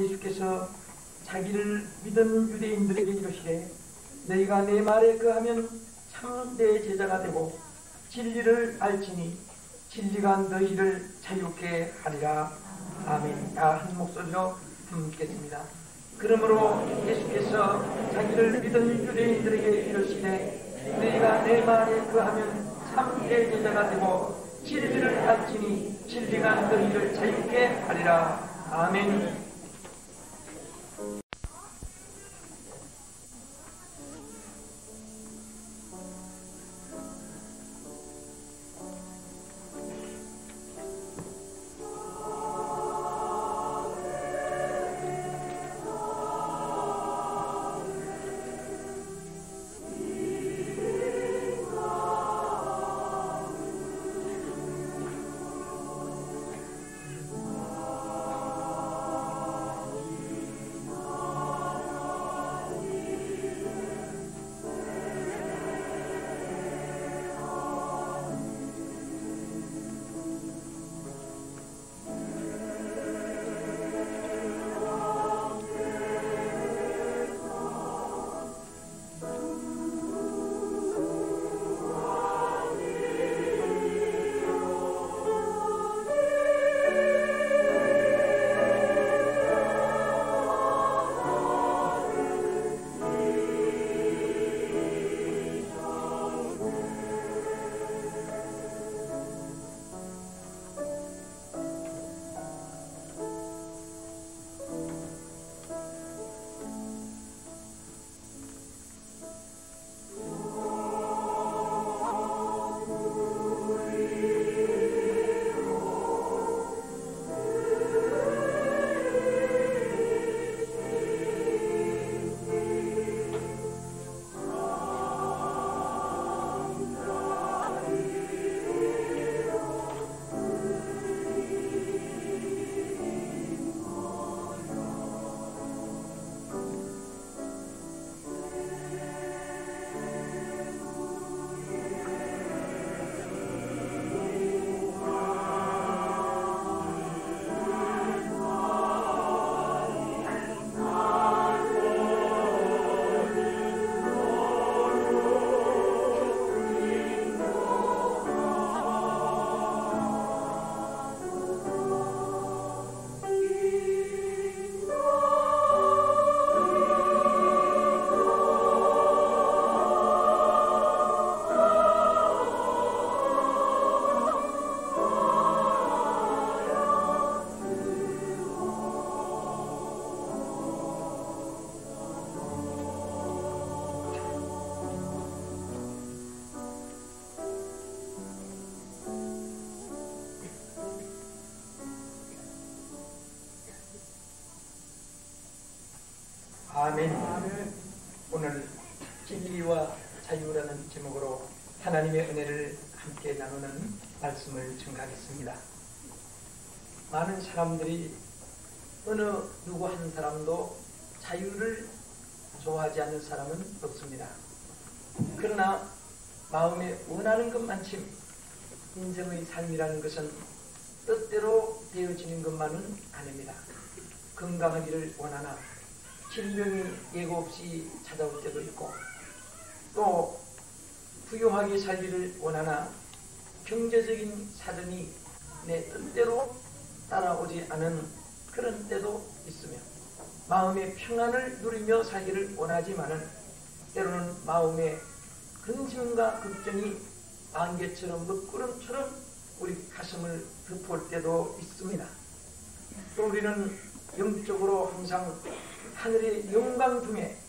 예수께서 자기를 믿은 유대인들에게 이르시되 너희가 내 말에 거하면 참 내 제자가 되고 진리를 알지니 진리가 너희를 자유케 하리라. 아멘. 다 한 목소리로 읽겠습니다. 그러므로 예수께서 자기를 믿은 유대인들에게 이르시되 너희가 내 말에 거하면 참 내 제자가 되고 진리를 알지니 진리가 너희를 자유케 하리라. 아멘. 아멘. 오늘 진리와 자유라는 제목으로 하나님의 은혜를 함께 나누는 말씀을 증가하겠습니다. 많은 사람들이 어느 누구 한 사람도 자유를 좋아하지 않는 사람은 없습니다. 그러나 마음에 원하는 것만큼 인생의 삶이라는 것은 뜻대로 되어지는 것만은 아닙니다. 건강하기를 원하나 질병이 예고 없이 찾아올 때도 있고, 또 부유하게 살기를 원하나 경제적인 사정이 내 뜻대로 따라오지 않은 그런 때도 있으며, 마음의 평안을 누리며 살기를 원하지만은 때로는 마음의 근심과 걱정이 안개처럼 먹구름처럼 우리 가슴을 덮을 때도 있습니다. 또 우리는 영적으로 항상 하늘의 영광 중에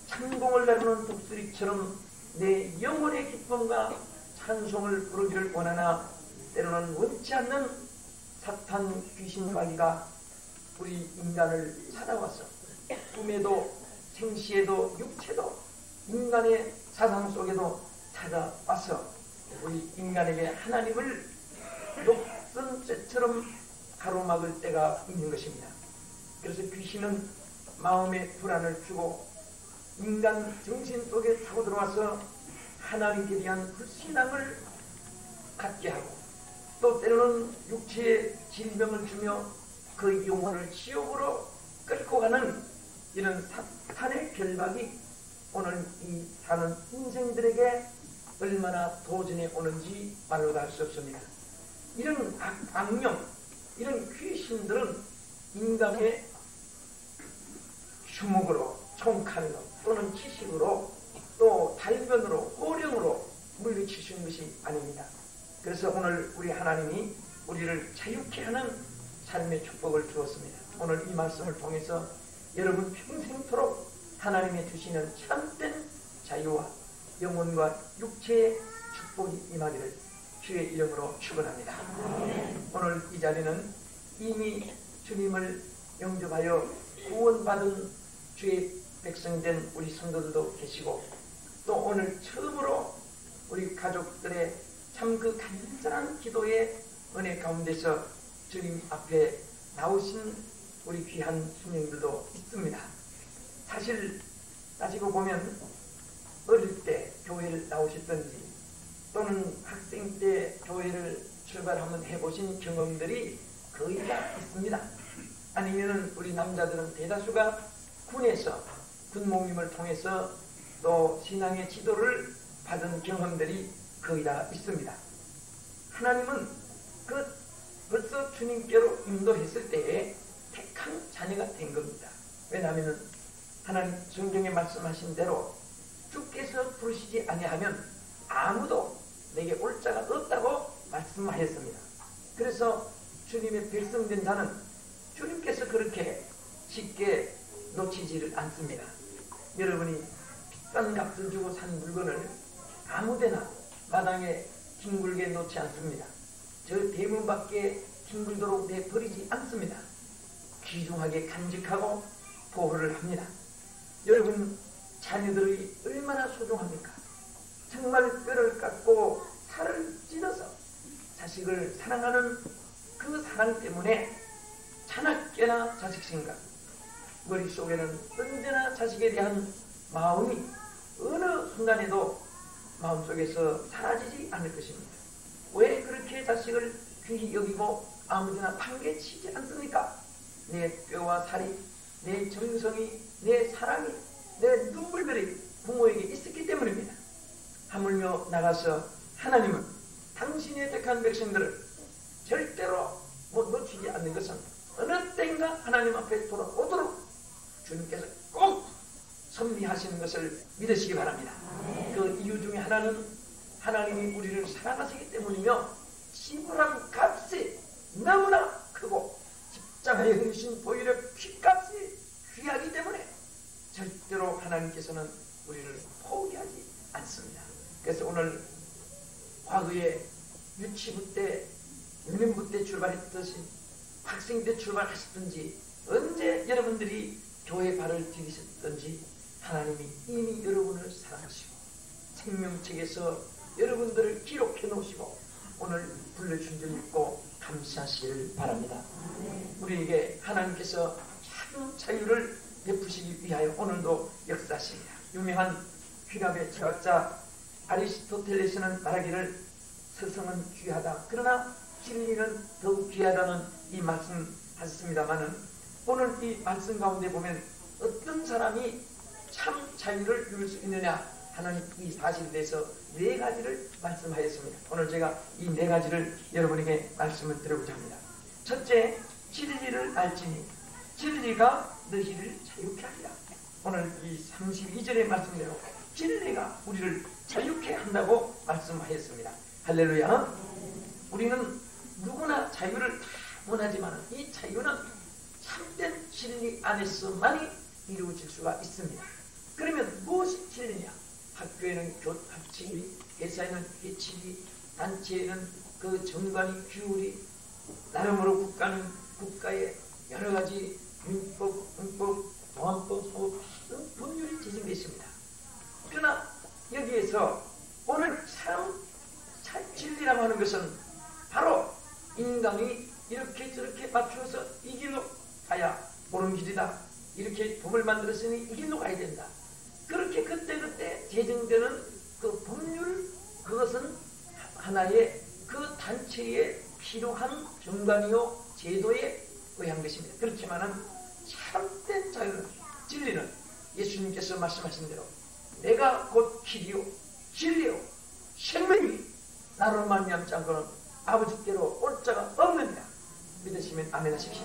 찬공을 나누는 독수리처럼 내 영혼의 기쁨과 찬송을 부르기를 원하나 때로는 원치 않는 사탄 귀신 마귀가 우리 인간을 찾아와서 꿈에도 생시에도 육체도 인간의 사상 속에도 찾아와서 우리 인간에게 하나님을 녹슨 쇠처럼 가로막을 때가 있는 것입니다. 그래서 귀신은 마음에 불안을 주고 인간 정신 속에 타고 들어와서 하나님께 대한 불신앙을 갖게 하고, 또 때로는 육체의 질병을 주며 그 영혼을 지옥으로 끌고 끓고 가는 이런 산의 결박이 오늘 이 사는 인생들에게 얼마나 도전해 오는지 말로도 할 수 없습니다. 이런 악령, 이런 귀신들은 인간의 주먹으로, 총칼로 또는 지식으로 또 달변으로, 호령으로 물리치신 것이 아닙니다. 그래서 오늘 우리 하나님이 우리를 자유케 하는 삶의 축복을 주었습니다. 오늘 이 말씀을 통해서 여러분 평생토록 하나님이 주시는 참된 자유와 영혼과 육체의 축복이 임하기를 주의 이름으로 축원합니다. 오늘 이 자리는 이미 주님을 영접하여 구원받은 주의 백성된 우리 성도들도 계시고 또 오늘 처음으로 우리 가족들의 참 그 간절한 기도의 은혜 가운데서 주님 앞에 나오신 우리 귀한 손님들도 있습니다. 사실 따지고 보면 어릴 때 교회를 나오셨던지 또는 학생 때 교회를 출발 한번 해보신 경험들이 거의 다 있습니다. 아니면 우리 남자들은 대다수가 군에서 군목님을 통해서 또 신앙의 지도를 받은 경험들이 거의 다 있습니다. 하나님은 벌써 주님께로 인도했을 때에 택한 자녀가 된 겁니다. 왜냐하면 하나님 성경에 말씀하신 대로 주께서 부르시지 아니하면 아무도 내게 올 자가 없다고 말씀하셨습니다. 그래서 주님의 백성된 자는 주님께서 그렇게 쉽게 놓치지를 않습니다. 여러분이 비싼 값을 주고 산 물건을 아무데나 마당에 뒹굴게 놓지 않습니다. 저 대문 밖에 뒹굴도록 내버리지 않습니다. 귀중하게 간직하고 보호를 합니다. 여러분 자녀들이 얼마나 소중합니까? 정말 뼈를 깎고 살을 찢어서 자식을 사랑하는 그 사랑 때문에 자나깨나 자식 생각, 머릿속에는 언제나 자식에 대한 마음이 어느 순간에도 마음속에서 사라지지 않을 것입니다. 왜 그렇게 자식을 귀히 여기고 아무데나 판개치지 않습니까? 내 뼈와 살이, 내 정성이, 내 사랑이, 내 눈물들이 부모에게 있었기 때문입니다. 하물며 나가서 하나님은 당신의 택한 백성들을 절대로 놓치지 않는 것은 어느 때인가 하나님 앞에 돌아오도록 주님께서 꼭 섭리하시는 것을 믿으시기 바랍니다. 그 이유 중에 하나는 하나님이 우리를 사랑하시기 때문이며 지불한 값이 너무나 크고 십자가에 흘리신 보혈의 피값이 귀하기 때문에 절대로 하나님께서는 우리를 포기하지 않습니다. 그래서 오늘 과거에 유치부 때, 유년부 때 출발했듯이 학생 때 출발하셨든지 언제 여러분들이 교회 발을 디디셨든지 하나님이 이미 여러분을 사랑하시고 생명책에서 여러분들을 기록해 놓으시고 오늘 불러주신 줄 믿고 감사하시기를 바랍니다. 우리에게 하나님께서 참 자유를 베푸시기 위하여 오늘도 역사하십니다. 유명한 귀랍의 철학자 아리스토텔레스는 말하기를 스승은 귀하다. 그러나 진리는 더욱 귀하다는 이 말씀 하셨습니다마는 오늘 이 말씀 가운데 보면 어떤 사람이 참 자유를 누릴 수 있느냐 하는 이 사실에 대해서 네 가지를 말씀하였습니다. 오늘 제가 이 네 가지를 여러분에게 말씀을 드리고자 합니다. 첫째, 진리를 알지니 진리가 너희를 자유케 하리라. 오늘 이 32절의 말씀대로 진리가 우리를 자유케 한다고 말씀하였습니다. 할렐루야. 우리는 누구나 자유를 다 원하지만 이 자유는 참된 진리 안에서만이 이루어질 수가 있습니다. 그러면 무엇이 진리냐? 학교에는 학칙이, 회사에는 회칙이, 단체에는 그 정관이, 규율이, 나름으로 국가는 국가의 여러 가지 민법, 헌법, 보안법, 소법 등 법률이 제정되어 있습니다. 그러나 여기에서 오늘 참 진리라고 하는 것은 바로 인간이 이렇게 저렇게 맞추어서 이 길로 가야 옳은 길이다. 이렇게 법을 만들었으니 이 길로 가야 된다. 그렇게 그때그때 제정되는 그 법률, 그것은 하나의 그 단체에 필요한 정관이요 제도에 의한 것입니다. 그렇지만은 참된 예수님께서 말씀하신 대로 내가 곧 길이요 진리요 생명이 나로 말미암지 않고는 아버지께로 올 자가 없느니라. 믿으시면 아멘 하십시오.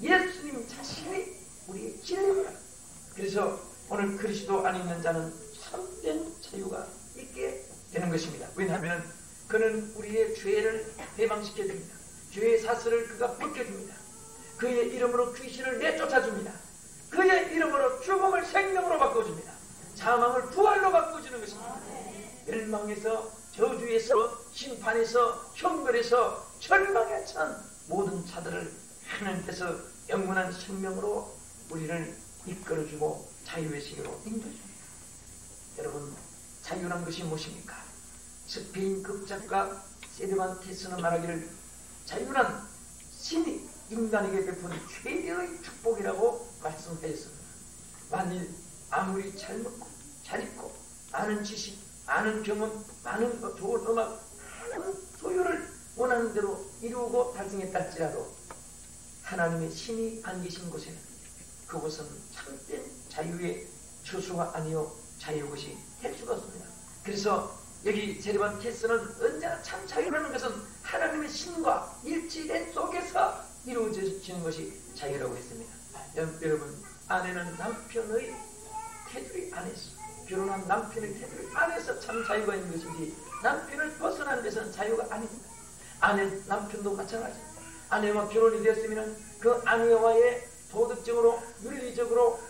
예수님 자신이 우리의 진리입니다. 그래서 오늘 그리스도 안에 있는 자는 참된 자유가 있게 되는 것입니다. 왜냐하면 그는 우리의 죄를 해방시켜줍니다. 죄의 사슬을 그가 벗겨줍니다. 그의 이름으로 귀신을 내쫓아줍니다. 그의 이름으로 죽음을 생명으로 바꿔줍니다. 사망을 부활로 바꿔주는 것입니다. 멸망에서 저주에서 심판에서 형벌에서 절망에 찬 모든 자들을 하나님께서 영원한 생명으로 우리를 이끌어주고 자유의 세계로 인도해줍니다. 여러분, 자유란 것이 무엇입니까? 스페인 극작가 세르반테스는 말하기를 자유란 신이 인간에게 베푼 최대의 축복이라고 말씀하였습니다. 만일 아무리 잘 먹고 잘 입고 많은 지식, 많은 경험, 많은 좋은 음악, 많은 소유를 원하는 대로 이루고 달성했다 할지라도 하나님의 신이 안 계신 곳에는 그곳은 참된 자유의 처소가 아니요 자유의 것이 될 수가 없습니다. 그래서 여기 세르반테스는 언제나 참 자유라는 것은 하나님의 신과 일치된 속에서 이루어지는 것이 자유라고 했습니다. 여러분, 아내는 남편의 테두리 안에서, 결혼한 남편의 테두리 안에서 참 자유가 있는 것이지 남편을 벗어나는 데서는 자유가 아닙니다. 남편도 마찬가지입니다. 아내와 결혼이 되었으면 그 아내와의 도덕적으로 윤리적으로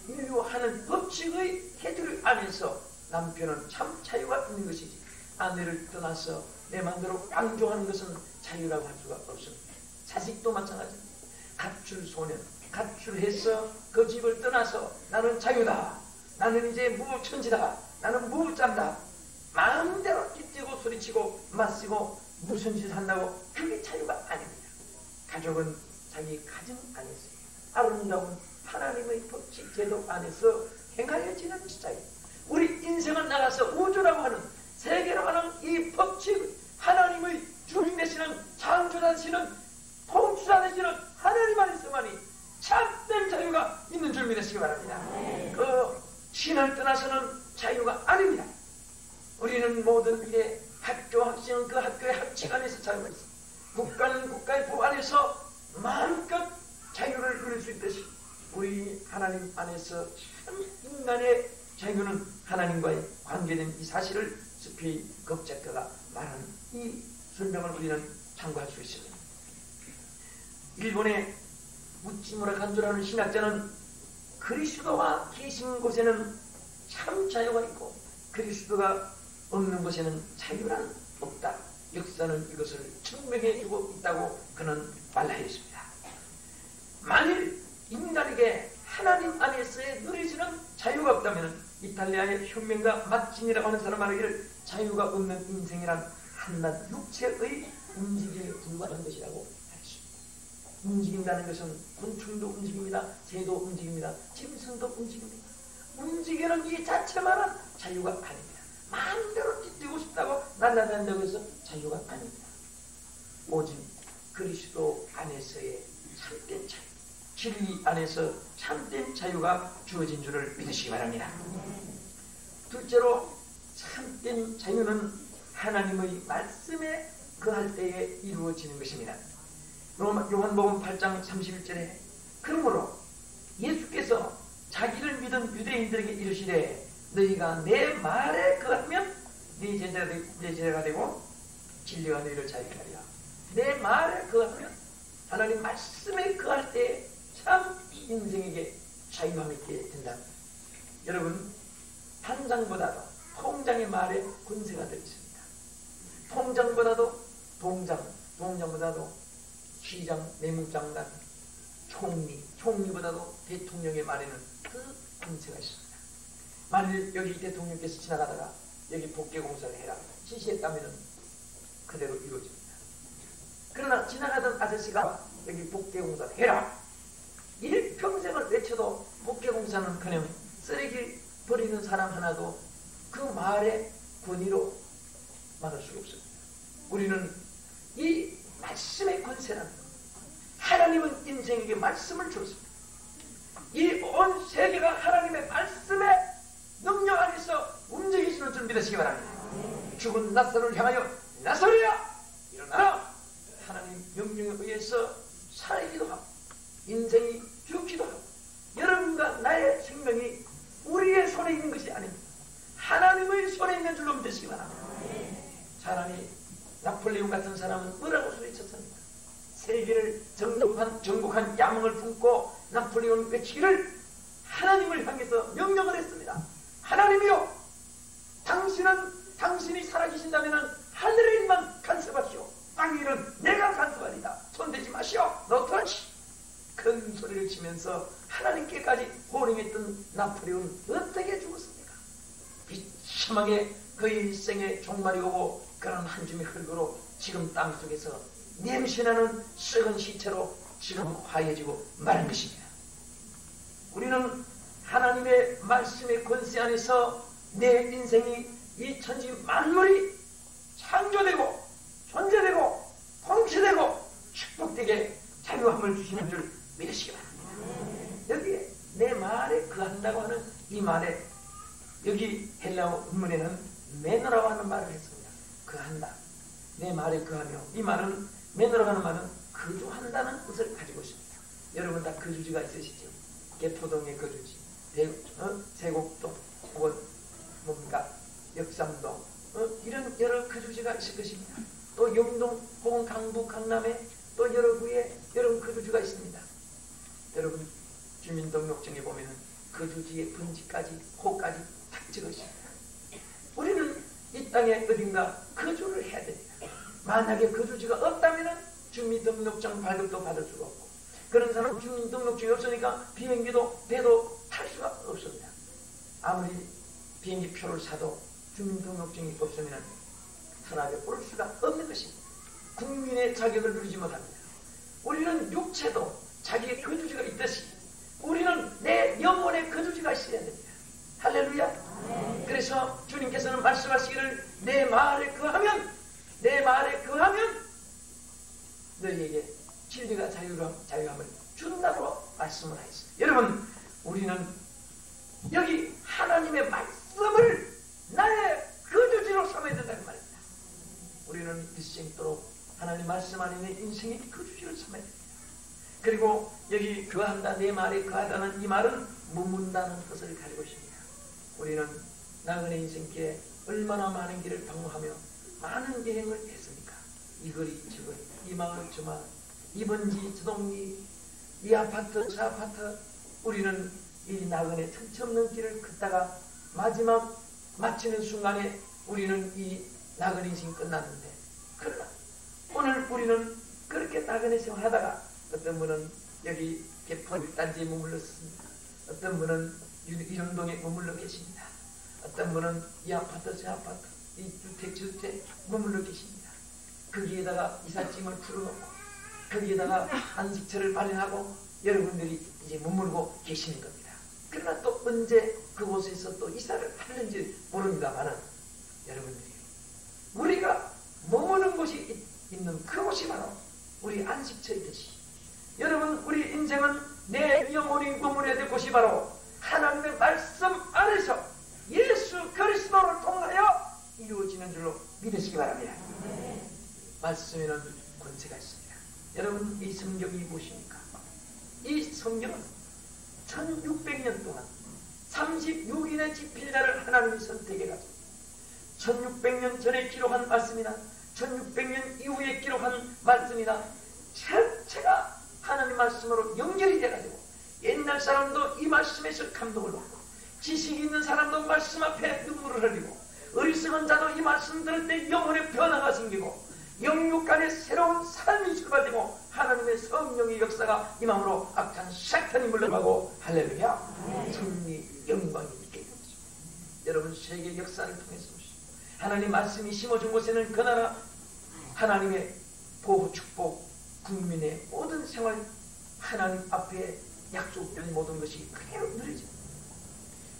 인류하는 법칙의 테두리 안에서 남편은 참 자유가 있는 것이지 아내를 떠나서 내 마음대로 강조하는 것은 자유라고 할 수가 없습니다. 자식도 마찬가지입니다. 가출소년, 가출해서 그 집을 떠나서 나는 자유다, 나는 이제 무천지다, 나는 무짠다, 마음대로 뛰뛰고 소리치고 마시고 무슨 짓을 한다고 그게 자유가 아닙니다. 가족은 자기 가정 안에서 아름다운 하나님의 법칙 제도 안에서 행하여지는 자유. 우리 인생을 나가서 우주라고 하는 세계라고 하는 이 법칙, 하나님의 주인 되시는 창조자시는 통치자되시는 하나님 안에서만이 참된 자유가 있는 줄 믿으시기 바랍니다. 그 신을 떠나서는 자유가 아닙니다. 우리는 모든 일에 학교 학생은 그 학교의 학칙 안에서 자유가 있습니다. 국가는 국가의 법 안에서 마음껏 자유를 누릴 수 있듯이 우리 하나님 안에서 참 인간의 자유는 하나님과의 관계된 이 사실을 스페인 극작가가 말하는 이 설명을 우리는 참고할 수 있습니다. 일본의 우치무라 간조라는 신학자는 그리스도가 계신 곳에는 참 자유가 있고 그리스도가 없는 곳에는 자유란 없다. 역사는 이것을 증명해 주고 있다고 그는 말하였습니다. 만일 인간에게 하나님 안에서의 누리지는 자유가 없다면 이탈리아의 혁명가 마치니라고 하는 사람 말하기를 자유가 없는 인생이란 한낱 육체의 움직임에 불과한 것이라고 하였습니다. 움직인다는 것은 곤충도 움직입니다. 새도 움직입니다. 짐승도 움직입니다. 움직이는 이 자체만은 자유가 아닙니다. 마음대로 뛰고 싶다고 날아다닌다고 해서 자유가 아닙니다. 오직 그리스도 안에서의 참된 자유, 진리 안에서 참된 자유가 주어진 줄을 믿으시기 바랍니다. 둘째로 참된 자유는 하나님의 말씀에 거할 때에 이루어지는 것입니다. 요한복음 8장 31절에 그러므로 예수께서 자기를 믿은 유대인들에게 이르시되 너희가 내 말에 거하면 네 제자가 되고 진리가 너희를 자유케 하리라. 내 말에 거하면 하나님 말씀에 거할 때 참 인생에게 자유함이 있게 된다. 여러분, 단장보다도 통장의 말에 권세가 더 있습니다. 통장보다도 동장보다도 시장, 내무장관, 총리보다도 대통령의 말에는 그 권세가 있습니다. 만일 여기 대통령께서 지나가다가 여기 복개공사를 해라 지시했다면 그대로 이루어집니다. 그러나 지나가던 아저씨가 여기 복개공사를 해라 일평생을 외쳐도 복개공사는 그냥 쓰레기 버리는 사람 하나도 그 말의 권위로 막을 수가 없습니다. 우리는 이 말씀의 권세라는 것, 하나님은 인생에게 말씀을 주었습니다. 이 온 온 세계가 하나님의 말씀의 능력 안에서 움직이시는 줄 믿으시기 바랍니다. 죽은 나사로를 향하여 나사로야 일어나라. 하나님 명령에 의해서 살기도 하고 인생이 죽기도 하고 여러분과 나의 생명이 우리의 손에 있는 것이 아닙니다. 하나님의 손에 있는 줄로 믿으시기 바랍니다. 사람이 나폴레옹 같은 사람은 뭐라고 소리쳤습니까? 세계를 정복한 야망을 품고 나폴레옹 외치기를 하나님을 향해서 명령을 했습니다. 하나님이요, 당신이 살아계신다면 하늘의 일만 간섭하시오. 땅 위는 내가 간섭하리다. 손대지 마시오. 너트런치. 큰 소리를 치면서 하나님께까지 호령했던 나폴레옹은 어떻게 죽었습니까? 비참하게 그의 일생의 종말이 오고 그런 한 줌의 흙으로 지금 땅속에서 냄새나는 썩은 시체로 지금 화해지고 마른 것입니다. 우리는 하나님의 말씀의 권세 안에서 내 인생이 이 천지 만물이 창조되고 존재되고 통치되고 축복되게 자유함을 주시는 줄 믿으시기 바랍니다. 여기에 내 말에 거한다고 하는 이 말에 여기 헬라어 문문에는 매너라고 하는 말을 했습니다. 거한다. 내 말에 거하며, 이 말은 매너라고 하는 말은 거주한다는 뜻을 가지고 있습니다. 여러분 다 거주지가 있으시죠? 개포동의 거주지, 세곡동, 혹은 뭡니까 역삼동, 이런 여러 거주지가 있을 것입니다. 또 영동 혹은 강북 강남에 또 여러 구에 여러 거주지가 있습니다. 여러분 주민등록증에 보면은 거주지의 번지까지 호까지 딱 적으십니다. 우리는 이 땅에 어딘가 거주를 해야 됩니다. 만약에 거주지가 없다면은 주민등록증 발급도 받을 수가 없고, 그런 사람은 주민등록증이 없으니까 비행기도 배도 탈 수가 없습니다. 아무리 비행기 표를 사도 주민등록증이 없으면 편하게 올 수가 없는 것입니다. 국민의 자격을 누리지 못합니다. 우리는 육체도 자기의 거주지가 있듯이 우리는 내 영혼의 거주지가 있어야 됩니다. 할렐루야. 그래서 주님께서는 말씀하시기를 내 말에 거하면 너희에게 진리가 자유함을 준다고 말씀을 하셨어요. 여러분, 우리는 여기 하나님의 말씀을 나의 거주지로 삼아야 된다는 말입니다. 우리는 일생도록 하나님 말씀 안에 내 인생의 거주지를 삼아야 됩니다. 그리고 여기 거한다, 내 말에 거하다는 이 말은 머문다는 뜻을 가지고 있습니다. 우리는 나그네 인생길에 얼마나 많은 길을 방문하며 많은 여행을 했습니까? 이 거리 저 거리, 이 마을 저 마을, 이 번지 저 동리, 이 아파트 저 아파트. 우리는 이 나그네 틈없는 길을 걷다가 마지막 마치는 순간에 우리는 이 나그네 인생이 끝났는데, 그러나 오늘 우리는 그렇게 나그네 생활하다가 어떤 분은 여기 개포단지에 머물렀습니다. 어떤 분은 이릉동에 머물러 계십니다. 어떤 분은 이 아파트 저 아파트, 이 주택 저 주택 머물러 계십니다. 거기에다가 이삿짐을 풀어놓고 거기에다가 안식처를 마련하고 여러분들이 이제 머물고 계시는 겁니다. 그러나 또 언제 그곳에서 또 이사를 하는지 모릅니다만은, 여러분들이 우리가 머무는 곳이 있는 그곳이 바로 우리 안식처이듯이, 여러분 우리 인생은 내 영혼이 머물러야 될 곳이 바로 하나님의 말씀 안에서 예수 그리스도를 통하여 이루어지는 줄로 믿으시기 바랍니다. 말씀에는 권세가 있습니다. 여러분, 이 성경이 무엇입니까? 이 성경은 1600년 동안 36인의 집필자를 하나님이 선택해가지고 1600년 전에 기록한 말씀이나 1600년 이후에 기록한 말씀이나 전체가 하나님 말씀으로 연결이 돼가지고 옛날 사람도 이 말씀에서 감동을 받고, 지식이 있는 사람도 말씀 앞에 눈물을 흘리고, 어리석은 자도 이 말씀 들을 때 영혼의 변화가 생기고 영육 간에 새로운 삶이 출발되고 하나님의 성령의 역사가 이 마음으로 악한 샤탄이 물러가고, 할렐루야, 승리 영광이 있게 되는 것입니다. 여러분, 세계 역사를 통해서 하나님 말씀이 심어준 곳에는 그 나라 하나님의 보호 축복, 국민의 모든 생활, 하나님 앞에 약속된 모든 것이 그대로 누려집니다.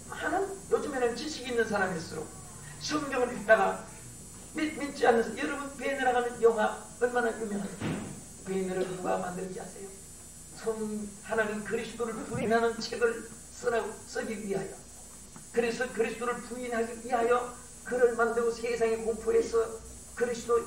많은 요즘에는 지식이 있는 사람일수록 성경을 읽다가 믿지 않는, 여러분 배에 날아가는 영화 얼마나 유명합니까? 배에 날아가는 누가 만들지 아세요? 하나님 그리스도를 부인하는 책을 쓰기 위하여, 그래서 그리스도를 부인하기 위하여 그를 만들고 세상의 공포에서 그리스도를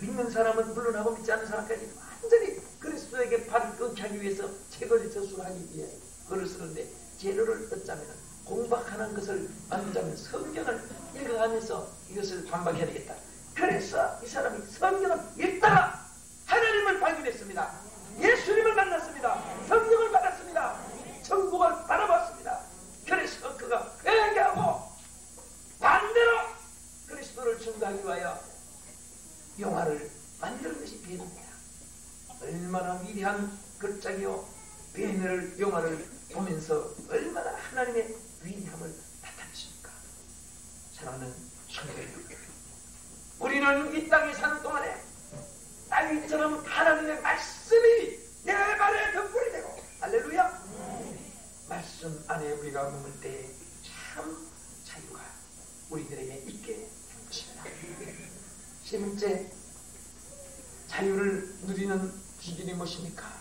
믿는 사람은 물론하고 믿지 않는 사람까지 완전히 그리스도에게 발을 끊게 하기 위해서 책을 저술하기 위해 그를 쓰는데, 재료를 얻자면 공박하는 것을 만들자면 성경을 읽어가면서 이것을 반박해야 되겠다. 그래서 이 사람이 성경을 읽다가 하나님을 발견했습니다. 예수님을 만났습니다. 성령을 받았습니다. 천국을 바라봤습니다. 그래서 그가 회개하고 반대로 그리스도를 증거하기 위하여 영화를 만드는 것이 베드로입니다. 얼마나 위대한 걸작이요, 베드로를 영화를 보면서 얼마나 하나님의 위대함을 나타냈습니까? 사랑하는 성도 여러분, 우리는 이 땅에 사는 동안에 다윗처럼 하나님의 말씀이 내 발의 등불이 되고, 할렐루야, 말씀 안에 우리가 머물 때 참 자유가 우리들에게 있게 된 것입니다. 세 번째, 자유를 누리는 기준이 무엇입니까?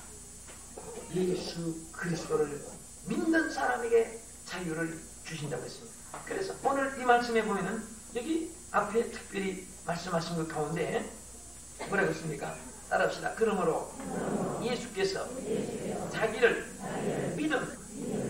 예수 그리스도를 믿는 사람에게 자유를 주신다고 했습니다. 그래서 오늘 이 말씀에 보면은 여기 앞에 특별히 말씀하신 것 가운데 뭐라고 했습니까? 따라합시다. 그러므로 예수께서 자기를 믿은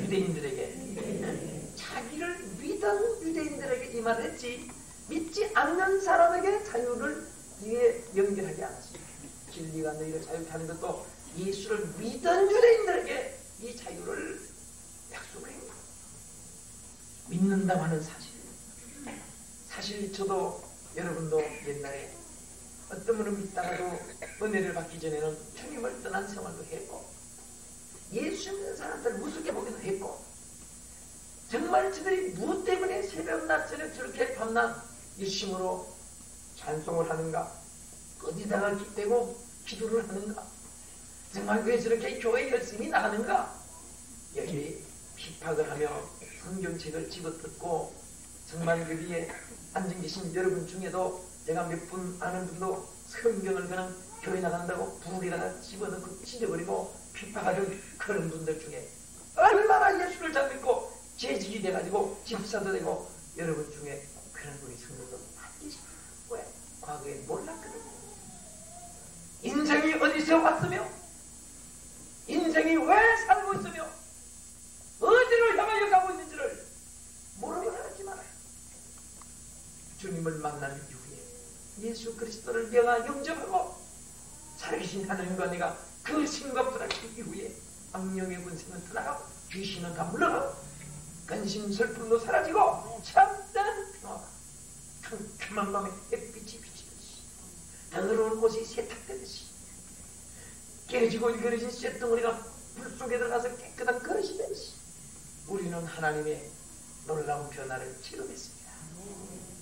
유대인들에게, 자기를 믿은 유대인들에게 이 말을 했지, 믿지 않는 사람에게 자유를 뒤에 연결하지 않았습니다. 진리가 너희를 자유케 하는 것도 예수를 믿은 유대인들에게 이 자유를 약속을 합니다. 믿는다고 하는 사실. 사실 저도, 여러분도 옛날에 어떤 분은 믿다가도 은혜를 받기 전에는 주님을 떠난 생활도 했고, 예수 믿는 사람들을 무섭게 보기도 했고, 정말 저들이 무엇 때문에 새벽 낮저녁 저렇게 밤낮 일심으로 찬송을 하는가, 어디다가 기대고 기도를 하는가, 정말 왜 저렇게 교회 열심히 나가는가, 여기 핍박을 하며 성경책을 집어뜯고, 정말 여기에 앉은 계신 여러분 중에도 제가 몇 분 아는 분도 성경을 그냥 교회 나간다고 부엌에다가 집어넣고 찢어버리고 핍박하던 그런 분들 중에 얼마나 예수를 잘 믿고 재직이 돼가지고 집사도 되고 여러분 중에 그런 분이 성경도 안 계십니다. 왜? 과거에 몰랐거든요. 인생이 어디서 왔으며, 인생이 왜 살고 있으며, 어디로 향하여 가고 있는지를 모르고 살았지 말아요. 주님을 만난 이후에 예수 그리스도를 내가 영접하고 살아계신 하나님과 내가 그 신과 부닥친 이후에 악령의 권세는 떠나가고 귀신은 다 물러가고 근심 슬픔도 사라지고 참된 평화가 캄캄한 밤에 햇빛이 비치듯이 더러운 옷이 세탁되듯이 깨지고 일그러진 쇳덩어리가 불 속에 들어가서 깨끗한 그릇이 되듯이 우리는 하나님의 놀라운 변화를 체험했습니다.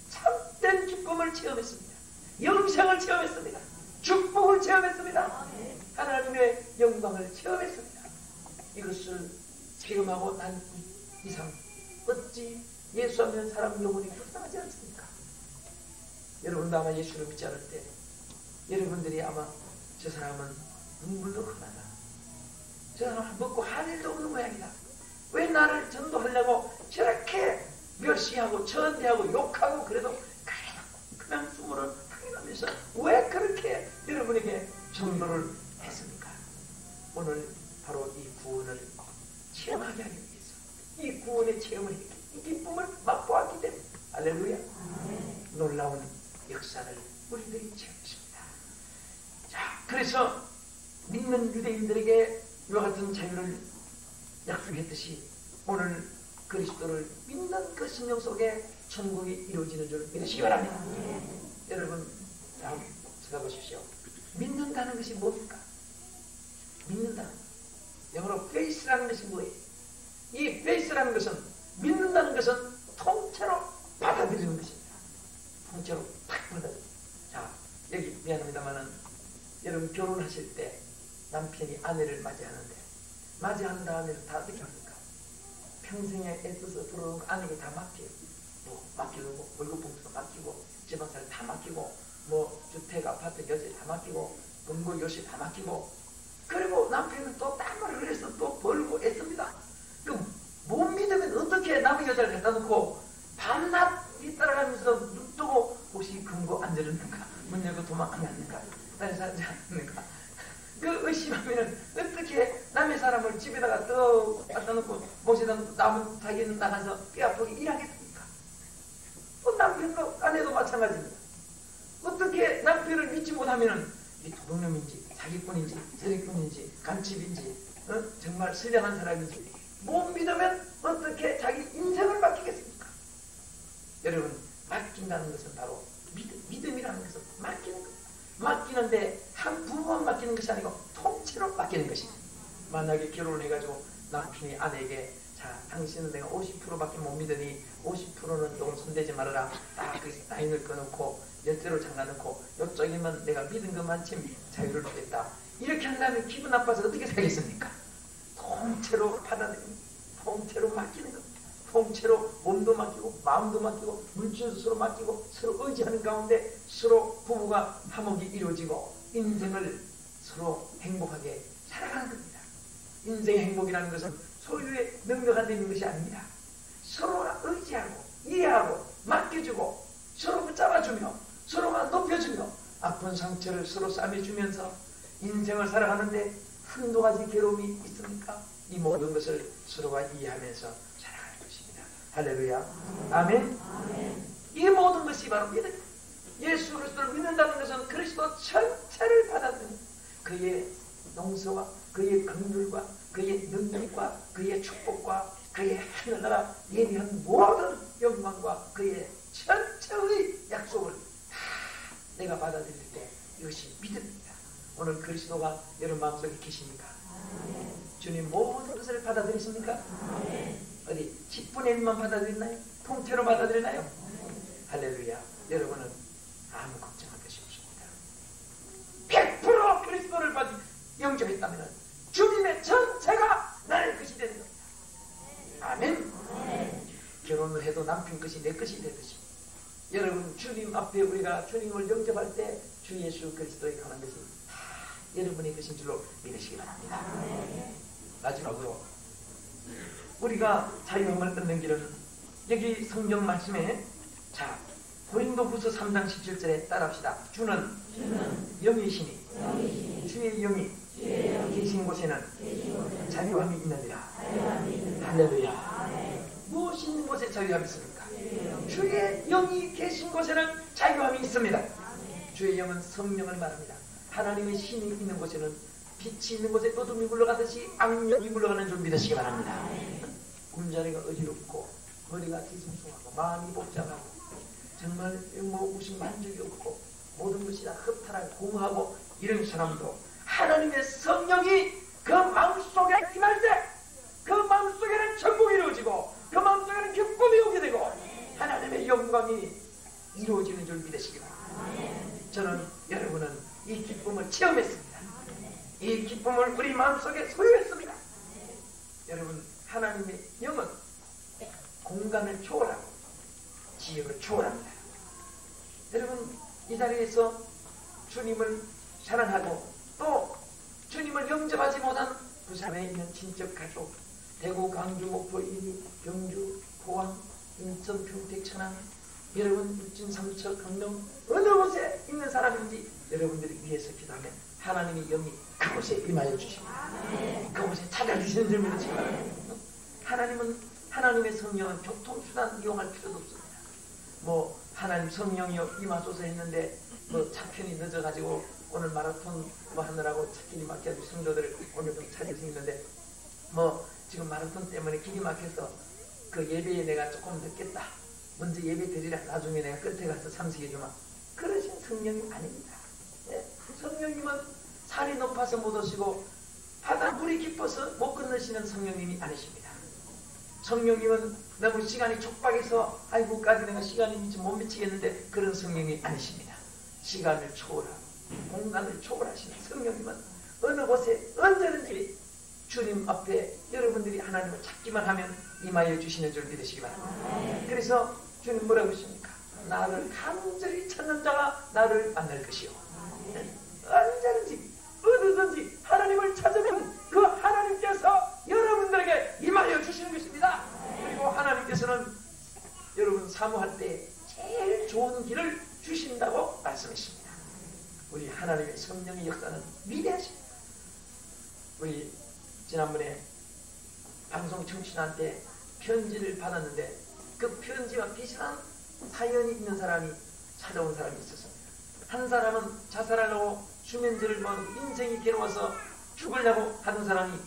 참된 기쁨을 체험했습니다. 영생을 체험했습니다. 축복을 체험했습니다. 하나님의 영광을 체험했습니다. 이것을 체험하고 난 이상 어찌 예수 안 믿는 사람 영혼이 불쌍하지 않습니까? 여러분도 아마 예수를 믿지 않을 때 여러분들이 아마 저 사람은 눈물도 흘러나, 저 사람은 먹고 할 일도 없는 모양이다, 왜 나를 전도하려고 저렇게 멸시하고 천대하고 욕하고 그래도 그냥 숨을 하면서 왜 그렇게 여러분에게 전도를 했습니까? 오늘 바로 이 구원을 체험하게 하기 위해서, 이 구원의 체험을 했기, 이 기쁨을 맛보았기 때문에, 할렐루야, 놀라운 역사를 우리들이 체험했습니다. 자, 그래서 믿는 유대인들에게 이와 같은 자유를 약속했듯이 오늘 그리스도를 믿는 그 심령 속에 천국이 이루어지는 줄 믿으시기 바랍니다. 여러분, 다음 찾아보십시오. 믿는다는 것이 뭡니까? 믿는다는 것. 영어로 faith라는 것이 뭐예요? 이 faith라는 것은, 믿는다는 것은 통째로 받아들이는 것입니다. 통째로 탁 받아들여요. 자, 여기 미안합니다만은 여러분 결혼하실 때 남편이 아내를 맞이하는데 맞이한 다음에 다 어떻게 합니까? 평생에 애써서 들어오는 거 아내에게 다 맡겨요. 뭐 맡기고 월급봉투도 맡기고 집안살 다 맡기고 뭐 주택 아파트 여지 다 맡기고 금고 요시 다 맡기고, 그리고 남편은 또 땀을 흘려서 또 벌고 애씁니다. 그 옆에다가 떡 갖다 놓고 목에다 남은 자기는 나가서 뼈 아프게 일하겠습니까? 또 남편도 아내도 마찬가지입니다. 어떻게 남편을 믿지 못하면 이 도둑놈인지 사기꾼인지 세력꾼인지 간첩인지 정말 선량한 사람인지 못 믿으면 어떻게 자기 인생을 맡기겠습니까? 여러분, 맡긴다는 것은 바로 믿음이라는 것은 맡기는 것. 맡기는데 한 부분만 맡기는 것이 아니고 통째로 맡기는 것입니다. 만약에 결혼을 해가지고 남편이 아내에게 자, 당신은 내가 50%밖에 못 믿으니 50%는 조금 손대지 말아라. 딱 그 라인을 끊어놓고 열대로 잠가놓고 이쪽에만 내가 믿은 것만큼 자유를 주겠다. 이렇게 한다면 기분 나빠서 어떻게 살겠습니까? 통째로 받아들이는, 통째로 맡기는 것. 통째로 몸도 맡기고 마음도 맡기고 물질도 서로 맡기고 서로 의지하는 가운데 서로 부부가 화목이 이루어지고 인생을 서로 행복하게 살아가는 겁니다. 인생의 행복이라는 것은 소유의 능력 안에 있는 것이 아닙니다. 서로가 의지하고 이해하고 맡겨주고 서로 붙잡아주며 서로가 높여주며 아픈 상처를 서로 싸매주면서 인생을 살아가는데 한두 가지 괴로움이 있습니까? 이 모든 것을 서로가 이해하면서 살아가는 것입니다. 할렐루야. 아멘. 이 모든 것이 바로 믿음. 예수 그리스도를 믿는다는 것은 그리스도 전체를 받아들이는 그의 용서와 그의 긍휼과 그의 능력과 그의 축복과 그의 하늘나라 예비한 모든 영광과 그의 전체의 약속을 다 내가 받아들일 때 이것이 믿음입니다. 오늘 그리스도가 여러분 마음속에 계십니까? 주님 모든 것을 받아들이십니까? 어디 10분의 1만 받아들이나요? 통째로 받아들이나요? 할렐루야. 여러분은 아무 걱정할 것이 없습니다. 100% 그리스도를 영접했다면 주님의 전체가 나의 것이 되는 겁니다. 아멘. 결혼을 해도 남편 것이 내 것이 되듯이 여러분 주님 앞에 우리가 주님을 영접할 때 주 예수 그리스도에 관한 것이 다 여러분의 것인 줄로 믿으시기 바랍니다. 마지막으로 우리가 자유함을 얻는 길은 여기 성경 말씀에 자 고린도후서 3장 17절에 따라합시다. 주는 영이시니 주의 영이 계신 곳에는 자유함이 있느니라. 할렐루야. 무엇이 있는 곳에 자유함이 있습니까? 주의 영이 계신 곳에는 자유함이 있습니다. 주의 영은 성령을 말합니다. 하나님의 신이 있는 곳에는 빛이 있는 곳에 어둠이 굴러가듯이 악령이 굴러가는 줄 믿으시기 바랍니다. 꿈자리가 어지럽고 머리가 뒤숭숭하고 마음이 복잡하고 정말 무슨 만족이 없고 모든 것이 다 허탈하고 공허하고 이런 사람도 하나님의 성령이 그 마음속에 임할 때 그 마음속에는 천국이 이루어지고 그 마음속에는 기쁨이 오게 되고 하나님의 영광이 이루어지는 줄 믿으시기 바랍니다. 저는 여러분은 이 기쁨을 체험했습니다. 이 기쁨을 우리 마음속에 소유했습니다. 여러분 하나님의 영은 공간을 초월하고 지역을 초월합니다. 여러분 이 자리에서 주님을 사랑하고 또 주님을 영접하지 못한 부산에 있는 친척 가족 대구, 강주, 목포, 이리, 경주, 포항, 인천, 평택, 천안 여러분 울진, 삼척, 강릉 어느 곳에 있는 사람인지 여러분들이 위해서 기도하면 하나님의 영이 그곳에 임하여 주십니다. 그곳에 찾아주시는 줄 믿으시기 바랍니다. 하나님은 하나님의 성령은 교통수단 이용할 필요도 없습니다. 뭐 하나님 성령이여 임하소서 했는데 뭐 차편이 늦어가지고 오늘 마라톤 뭐 하느라고 길이 막혀가지고 성도들 오늘 좀 찾을 수 있는데 뭐 지금 마라톤 때문에 길이 막혀서 그 예배에 내가 조금 늦겠다. 먼저 예배 드리라. 나중에 내가 끝에 가서 참석해주마. 그러신 성령이 아닙니다. 네? 성령님은 산이 높아서 못 오시고 바다 물이 깊어서 못 건너시는 성령님이 아니십니다. 성령님은 너무 시간이 촉박해서 아이고까지 내가 시간이 미치 못 미치겠는데 그런 성령이 아니십니다. 시간을 초월하고 공간을 초월하시는 성령님은 어느 곳에 언제든지 주님 앞에 여러분들이 하나님을 찾기만 하면 임하여 주시는 줄 믿으시기 바랍니다. 그래서 주님 뭐라고 하십니까? 나를 간절히 찾는 자가 나를 만날 것이요. 언제든지 어디든지 하나님을 찾으면 그 하나님께서 여러분들에게 임하여 주시는 것입니다. 그리고 하나님께서는 여러분 사모할 때 제일 좋은 길을 주신다고 말씀하십니다. 우리 하나님의 성령의 역사는 위대하십니다. 우리 지난번에 방송 청취자한테 편지를 받았는데 그 편지와 비슷한 사연이 있는 사람이 찾아온 사람이 있었습니다. 한 사람은 자살하려고 수면제를 먹고 인생이 괴로워서 죽으려고 하던 사람이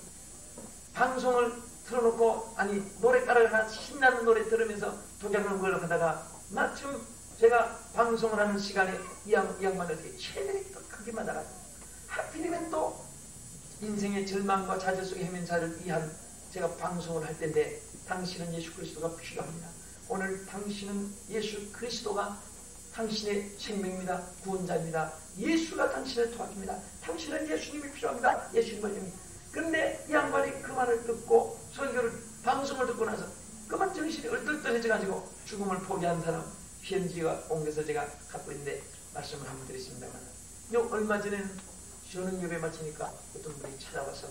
방송을 틀어놓고 노래가락을 하나 신나는 노래 들으면서 독약을 먹으려고 하다가 마침 제가 방송을 하는 시간에 이 양반을 어떻게 최대리 또 크게 만나가지고 하필이면 또 인생의 절망과 좌절 속에 헤맨 자를 위한 제가 방송을 할 때인데 당신은 예수 그리스도가 필요합니다. 오늘 당신은 예수 그리스도가 당신의 생명입니다. 구원자입니다. 예수가 당신을 도와줍니다. 당신은 예수님이 필요합니다. 예수님을 믿습니다. 그런데 이 양반이 그 말을 듣고 설교를 방송을 듣고 나서 그만 정신이 얼떨떨해져가지고 죽음을 포기한 사람 편지가 옮겨서 제가 갖고 있는데 말씀을 한번 드리겠습니다만 얼마 전에는 저는 예배 마치니까 어떤 분이 찾아와서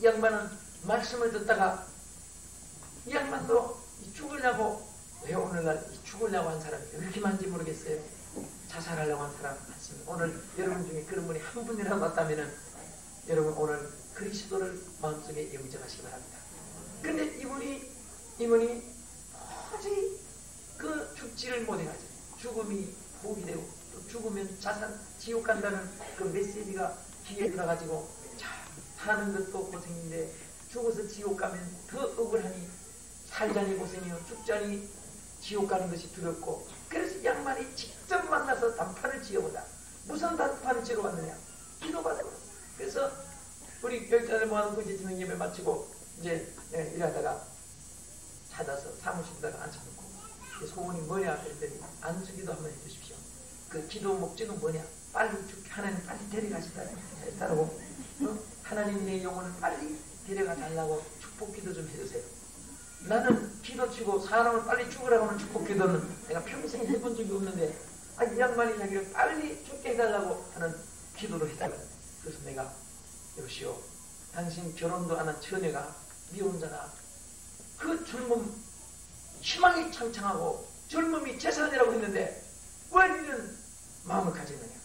이 양반은 말씀을 듣다가 이 양반도 죽으려고 왜 오늘날 죽으려고 한 사람이 이렇게 많은지 모르겠어요. 자살하려고 한 사람 많습니다. 오늘 여러분 중에 그런 분이 한 분이라도 왔다면 여러분 오늘 그리스도를 마음속에 영접하시기 바랍니다. 그런데 이분이 도저히 그 죽지를 못해가지고 죽음이 포기되고 또 죽으면 자살 지옥 간다는 그 메시지가 귀에 들어가지고 자 사는 것도 고생인데 죽어서 지옥 가면 더 억울하니 살자니 고생이요 죽자니 지옥 가는 것이 두렵고 그래서 양반이 직접 만나서 단판을 지어보자. 무슨 단판을 지어 왔느냐 기도받고 그래서 우리 교육자들 모아놓고 이제 저녁 예배 마치고 이제 일하다가 찾아서 사무실에다가 앉혀놓고 소원이 뭐냐 했더니 안수기도 한번 해주십시오. 그 기도 목적은 뭐냐 빨리 죽게 하나님 빨리 데려가시다라고 하나님 내 영혼을 빨리 데려가 달라고 축복기도 좀 해주세요. 나는 기도치고 사람을 빨리 죽으라고 하는 축복기도는 내가 평생 해본 적이 없는데 이 양반이 자기를 빨리 죽게 해달라고 하는 기도를 해달라. 그래서 내가 여보시오 당신 결혼도 안 한 처녀가 미혼자가 그 젊음 희망이 창창하고 젊음이 재산이라고 했는데 왜 이런 마음을 가지느냐.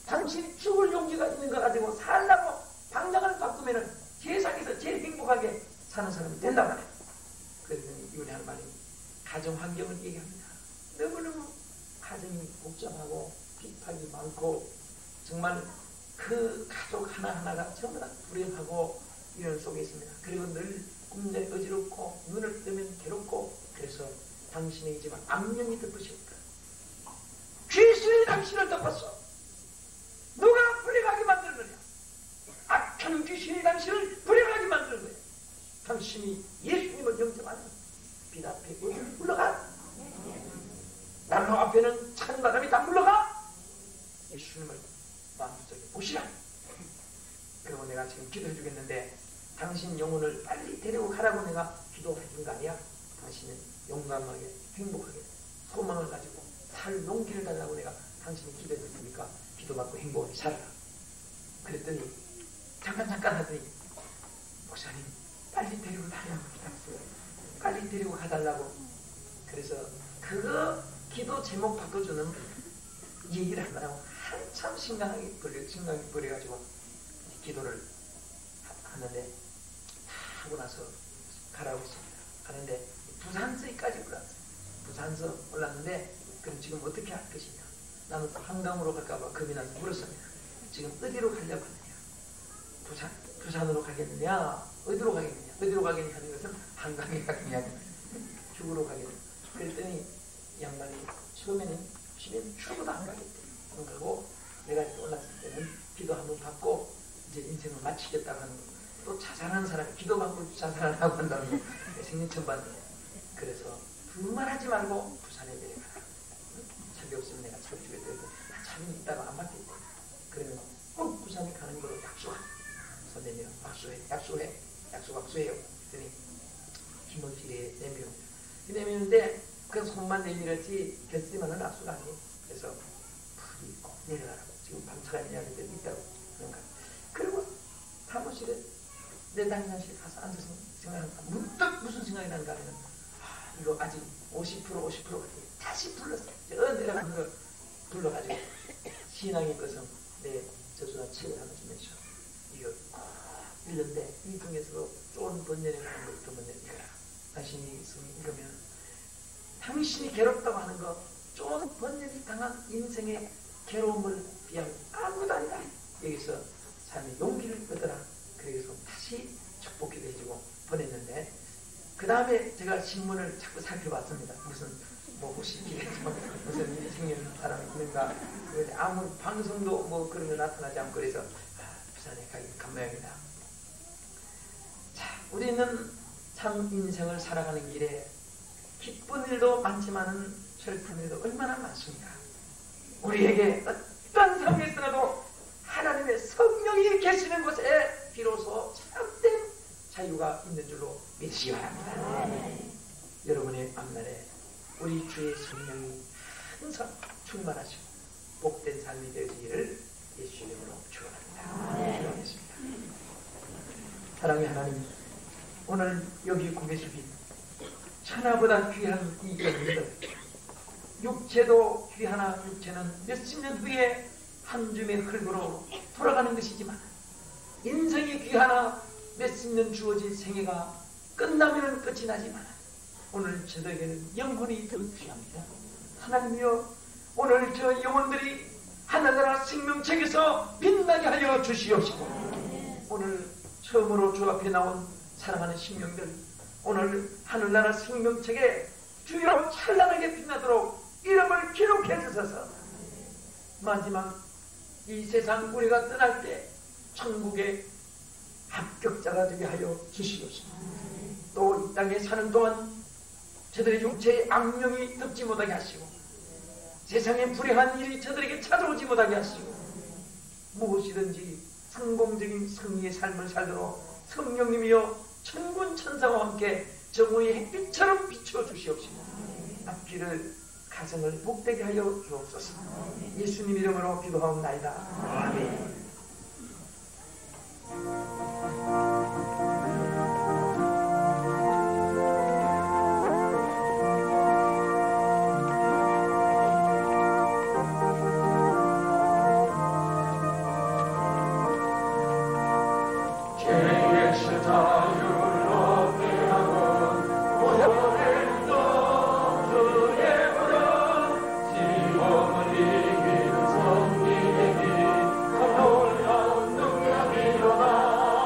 당신이 죽을 용기가 있는 거 가지고 살라고 방향을 바꾸면 세상에서 제일 행복하게 사는 사람이 된단 말이에요. 그랬더니 이분이 하는 말이 가정 환경을 얘기합니다. 너무너무 가정이 복잡하고 핍박이 많고 정말 그 가족 하나하나가 전부 다 불행하고 이런 속에 있습니다. 그리고 늘 꿈에 어지럽고 눈을 뜨면 괴롭고 그래서 당신의 집안 악령이 덮으셨다. 귀신이 당신을 덮었어. 누가 불행하게 만드는 거냐. 악한 귀신이 당신을 불행하게 만드는 거야. 당신이 예수님을 영접하는 빛 앞에 물러가. 난로 앞에는 찬바람이 다 물러가. 예수님을 마음속에 보시라. 그리고 내가 지금 기도해 주겠는데 당신 영혼을 빨리 데리고 가라고 내가 기도해 준 거 아니야. 당신은 용감하게 행복하게 소망을 가지고 살 용기를 달라고 내가 당신이 기도해 줄 테니까 기도받고 행복하게 살아라. 그랬더니 잠깐 하더니 목사님 빨리 데리고 달라고 기도했어요. 빨리 데리고 가달라고. 그래서 그거 기도 제목 바꿔주는 얘기를 하느라고 한참 심각하게 버려가지고 기도를 하는데 다 하고 나서 가라고 했습니다. 가는데 부산서까지 올랐어요. 부산서 올랐는데 그럼 지금 어떻게 할 것이냐. 나는 또 한강으로 갈까봐 겁이 나서 물었습니다. 지금 어디로 가려고 하느냐. 부산으로 가겠느냐 어디로 가겠느냐. 어디로 가겠느냐 하는 것은 한강에 가겠느냐 죽으러 가겠느냐. 그랬더니 양반이 처음에는 집에 죽어도 안 가겠대. 안 가고 내가 올랐을 때는 기도 한번 받고 이제 인생을 마치겠다고 하는 거. 또 자살하는 사람이 기도받고 자살하고 한다는 거 생전 처음 봤는데 그래서 두말하지 말고 부산에 내려가라. 차비 없으면 내가 차비 주겠다. 차비는 있다가 안 받겠대. 그러면 꼭 부산에 가는 걸로 약속하. 선생님 약속해요. 그랬더니 힘을 길에 내미는데 그 손만 내밀었지 결심하는 악수가 아니에요. 그래서 풀이 꼭 내려가라고. 지금 밤차가 있냐는 데도 있다고. 그런가. 그리고 사무실에 내 당장실 가서 앉아서 생각하니까 문득 무슨 생각이 나는가 하면 이거 아직 50% 다시 불렀어요. 저 내려가는 거 불러가지고 신앙의 것은 내 저수한 책을 하나 주면서 이거 읽는데 이 중에서도 좋은 좋은 번연에 가는 것부터 먼저 읽어라. 당신이 읽으면 당신이 괴롭다고 하는 것, 좋은 번연이 당한 인생의 괴로움을 비하면 아무도 아니다. 여기서 삶의 용기를 얻어라. 그래서 다시 축복기도 해주고 보냈는데, 그 다음에 제가 신문을 자꾸 살펴봤습니다. 무슨 혹시 무슨 일이 생기는 사람이 있는가. 아무 방송도 그런 거 나타나지 않고, 그래서 부산에 가기 간 모양이다. 자, 우리는 참 인생을 살아가는 길에 기쁜 일도 많지만은 슬픈 일도 얼마나 많습니까? 우리에게 어떤 상황에서라도 하나님의 성령이 계시는 곳에 비로소 참된 자유가 있는 줄로 믿으시기 바랍니다. 여러분의 앞날에 우리 주의 성령이 항상 충만하시고 복된 삶이 되시기를 예수 이름으로 축원합니다. 기도하겠습니다. 사랑의 하나님, 오늘 여기 고개숙인 천하보다 귀한 이 영혼들, 육체도 귀하나 육체는 몇십 년 후에 한 줌의 흙으로 돌아가는 것이지만, 인생이 귀하나 몇십 년 주어진 생애가 끝나면 끝이 나지만, 오늘 저에게는 영혼이 더 귀합니다. 하나님이여, 오늘 저 영혼들이 하늘나라 생명책에서 빛나게 하여 주시옵시고, 오늘 처음으로 주 앞에 나온 사랑하는 심령들, 오늘 하늘나라 생명책에 주여 찬란하게 빛나도록 이름을 기록해 주셔서 마지막 이 세상 우리가 떠날 때 천국의 합격자가 되게 하여 주시옵시고, 또 이 땅에 사는 동안 저들의 육체의 악령이 덮지 못하게 하시고, 세상에 불행한 일이 저들에게 찾아오지 못하게 하시고, 무엇이든지 성공적인 승리의 삶을 살도록 성령님이여 천군 천사와 함께 정오의 햇빛처럼 비춰주시옵시고, 앞길을 가정을 복되게 하여 주옵소서. 예수님 이름으로 기도하옵나이다. 아멘. 일어나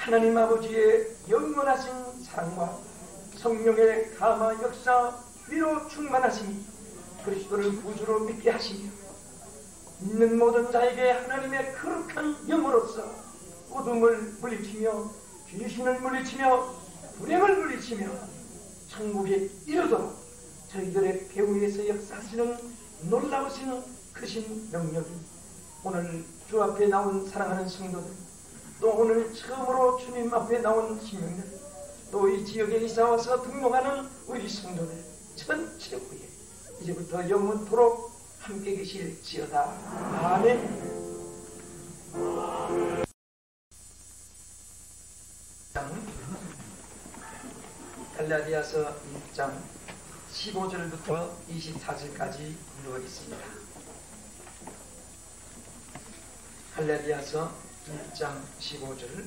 하나님 아버지의 영원하신 사랑과 성령의 감화 역사 위로 충만하시니 그리스도를 구주로 믿게 하시며 믿는 모든 자에게 하나님의 거룩한 영으로서 어둠을 물리치며 귀신을 물리치며 불행을 물리치며 천국에 이르도록 저희들의 배후에서 역사하시는 놀라우신 크신 능력이 오늘 주 앞에 나온 사랑하는 성도들, 또 오늘 처음으로 주님 앞에 나온 신명들, 또 이 지역에 이사와서 등록하는 우리 성도들 전체 후에 이제부터 영원토록 함께 계실지어다. 아멘. 갈라디아서 1장 15절부터 24절까지 읽어보겠습니다. 갈라디아서 1장 15절.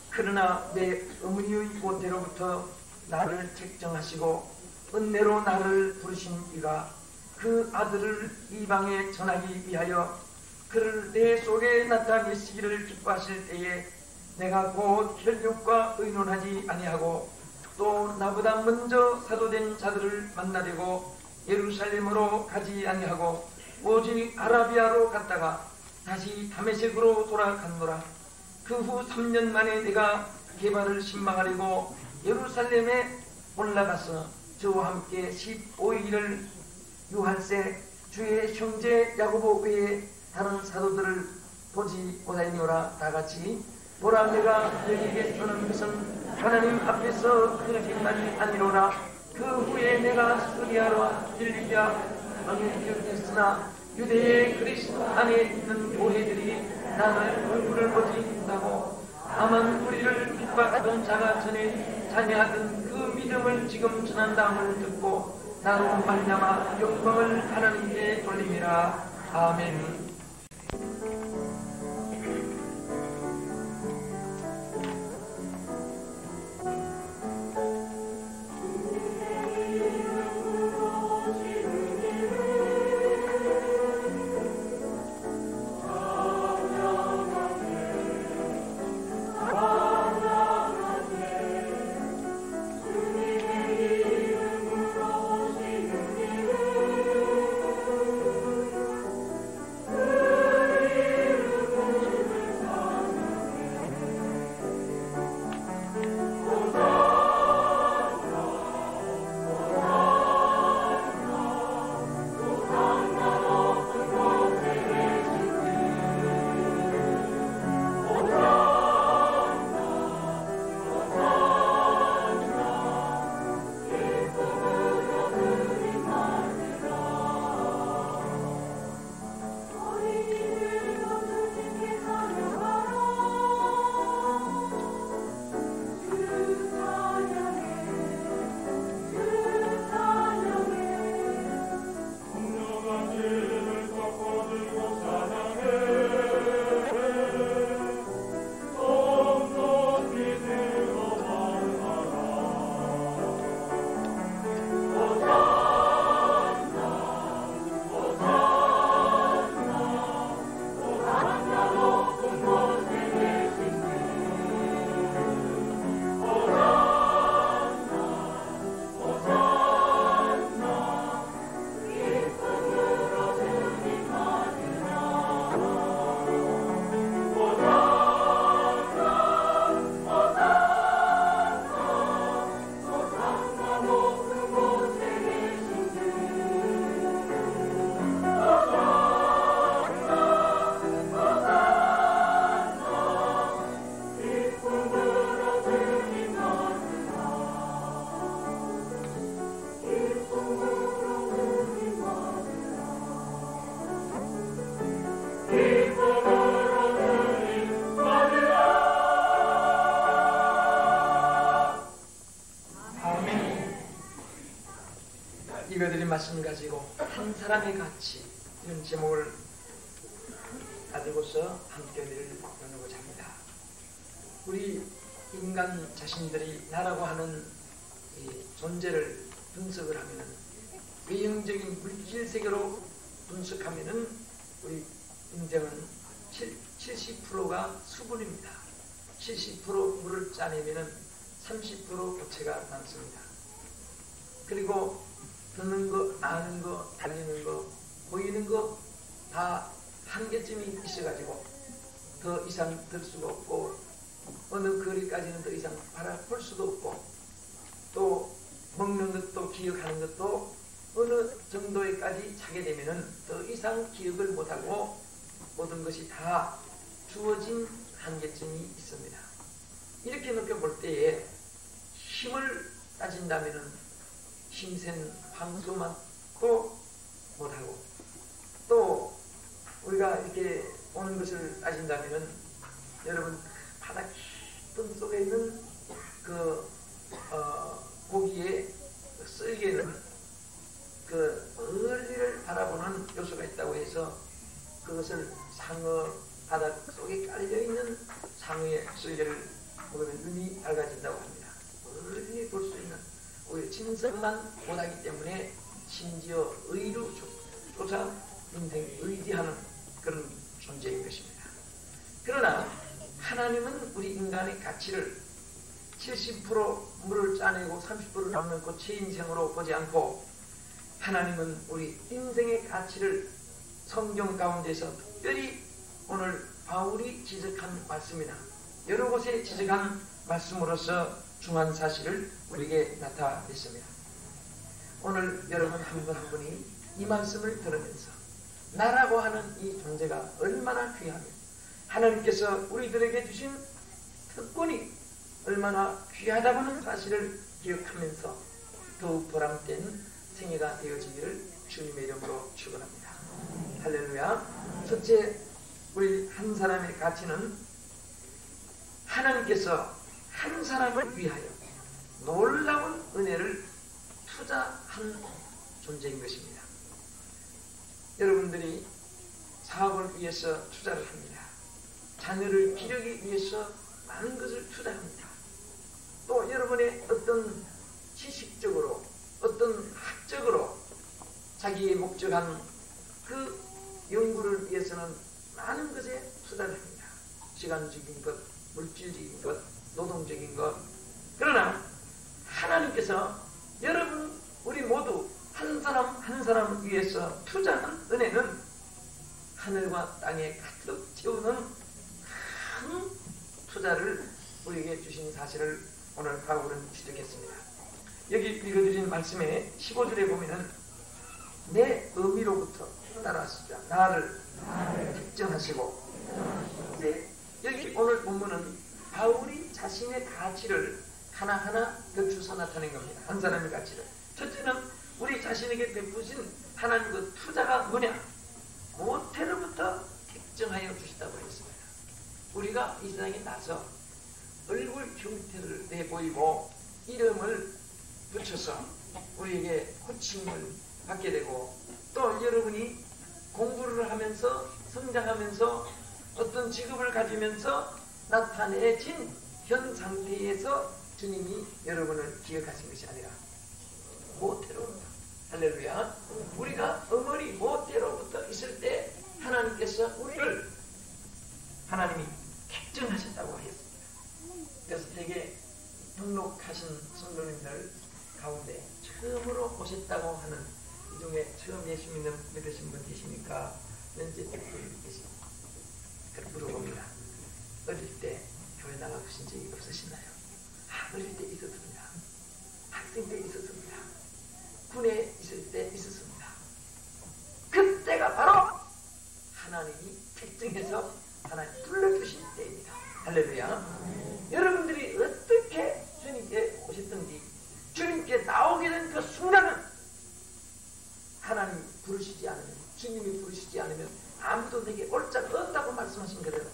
그러나 내 어머니의 모태로부터 나를 책정하시고 은혜로 나를 부르신 이가 그 아들을 이방에 전하기 위하여 그를 내 속에 나타내시기를 기뻐하실 때에 내가 곧 혈육과 의논하지 아니하고 또 나보다 먼저 사도된 자들을 만나려고 예루살렘으로 가지 아니하고 오직 아라비아로 갔다가 다시 다메섹으로 돌아갔노라. 그 후 3년 만에 내가 게바를 신방하려고 예루살렘에 올라가서 저와 함께 15일을 유할세 주의 형제 야고보 외에 다른 사도들을 보지 못하니오라. 다같이 보라, 내가 너희에게 주는 것은 하나님 앞에서 거짓말이 아니로라. 그 후에 내가 수리아와 빌립비아 안티오코스나 유대의 그리스도 안에 있는 교회들이 나를 얼굴을 보지 못하고 다만 우리를 핍박하던 자가 전에 자녀하던 그 믿음을 지금 전한다함을 듣고 나로 말미암아 영광을 하나님께 돌림이라. 아멘. 읽어드린 말씀 가지고 한 사람의 가치, 이런 제목을 가지고서 함께 은혜를 나누고자 합니다. 우리 인간 자신들이 나라고 하는 이 존재를 분석을 하면은, 외형적인 물질 세계로 분석하면은 우리 인생은 70%가 수분입니다. 70% 물을 짜내면 30% 고체가 남습니다. 그리고 듣는 거, 아는 거, 달리는 거, 보이는 거 다 한계점이 있어가지고 더 이상 들 수가 없고 어느 거리까지는 더 이상 바라볼 수도 없고 또 먹는 것도 기억하는 것도 어느 정도에까지 차게 되면은 더 이상 기억을 못하고 모든 것이 다 주어진 한계점이 있습니다. 이렇게 느껴볼 때에 힘을 따진다면은 힘센 황소만도 못하고 또 우리가 이렇게 오는 것을 따진다면은 여러분 바다 깊은 속에 있는 그 고기의 쓸개는 그 멀리를 바라보는 요소가 있다고 해서 그것을 상어 바닥 속에 깔려있는 상어의 쓸개를 먹으면 눈이 밝아진다고 합니다. 멀리 볼 수 있는 오히려 진성만 못하기 때문에 심지어 의로조차 인생 의지하는 그런 존재인 것입니다. 그러나 하나님은 우리 인간의 가치를 70% 물을 짜내고 30%를 남는 고체 인생으로 보지 않고 하나님은 우리 인생의 가치를 성경 가운데서 특별히 오늘 바울이 지적한 말씀이나 여러 곳에 지적한 말씀으로서 중요한 사실을 우리에게 나타냈습니다. 오늘 여러분 한 분 한 분이 이 말씀을 들으면서 나라고 하는 이 존재가 얼마나 귀하며 하나님께서 우리들에게 주신 특권이 얼마나 귀하다고는 사실을 기억하면서 더욱 보람된 생애가 되어지기를 주님의 이름으로 축원합니다. 할렐루야. 첫째, 우리 한 사람의 가치는 하나님께서 한 사람을 위하여 놀라운 은혜를 투자한 존재인 것입니다. 여러분들이 사업을 위해서 투자를 합니다. 자녀를 기르기 위해서 많은 것을 투자합니다. 또 여러분의 어떤 지식적으로 어떤 학적으로 자기의 목적한 그 연구를 위해서는 많은 것에 투자를 합니다. 시간적인 것, 물질적인 것, 노동적인 것. 그러나 하나님께서 여러분 우리 모두 한 사람 한 사람을 위해서 투자한 은혜는 하늘과 땅에 가득 채우는 큰 투자를 우리에게 주신 사실을 오늘 바울은 지적했습니다. 여기 읽어드린 말씀에 15절에 보면은 내 의미로부터 따라하시자 나를 특정하시고 네, 여기 오늘 본문은 바울이 자신의 가치를 하나하나 덧주서 나타낸 겁니다. 한 사람의 가치를. 첫째는 우리 자신에게 베푸신 하나님 그 투자가 뭐냐? 모태로부터 특정하여 주시다고 했습니다. 우리가 이 세상에 나서 얼굴 형태를 내보이고 이름을 붙여서 우리에게 호칭을 받게 되고 또 여러분이 공부를 하면서 성장하면서 어떤 직업을 가지면서 나타내진 현 상태에서 주님이 여러분을 기억하신 것이 아니라 모태로부터 할렐루야 우리가 어머니 모태로부터 있을 때 하나님께서 우리를 하나님이 택정하셨다고 했습니다. 그래서 되게 등록하신 성도님들 가운데 처음으로 오셨다고 하는 이 중에 처음 예수 믿으신 분 계십니까? 현재 분 계십니까? 물어봅니다. 어릴 때 교회 나가보신 적이 없으시나요? 어릴 때 있었습니다. 학생 때 있었습니다. 군에 있을 때 있었습니다. 그때가 바로 하나님이 특정해서 하나님 불러주신 때입니다. 할렐루야. 여러분들이 어떻게 주님께 오셨든지 주님께 나오게 된 그 순간은 하나님 부르시지 않으면 주님이 부르시지 않으면 아무도 내게 올 자가 없다고 말씀하신 그대로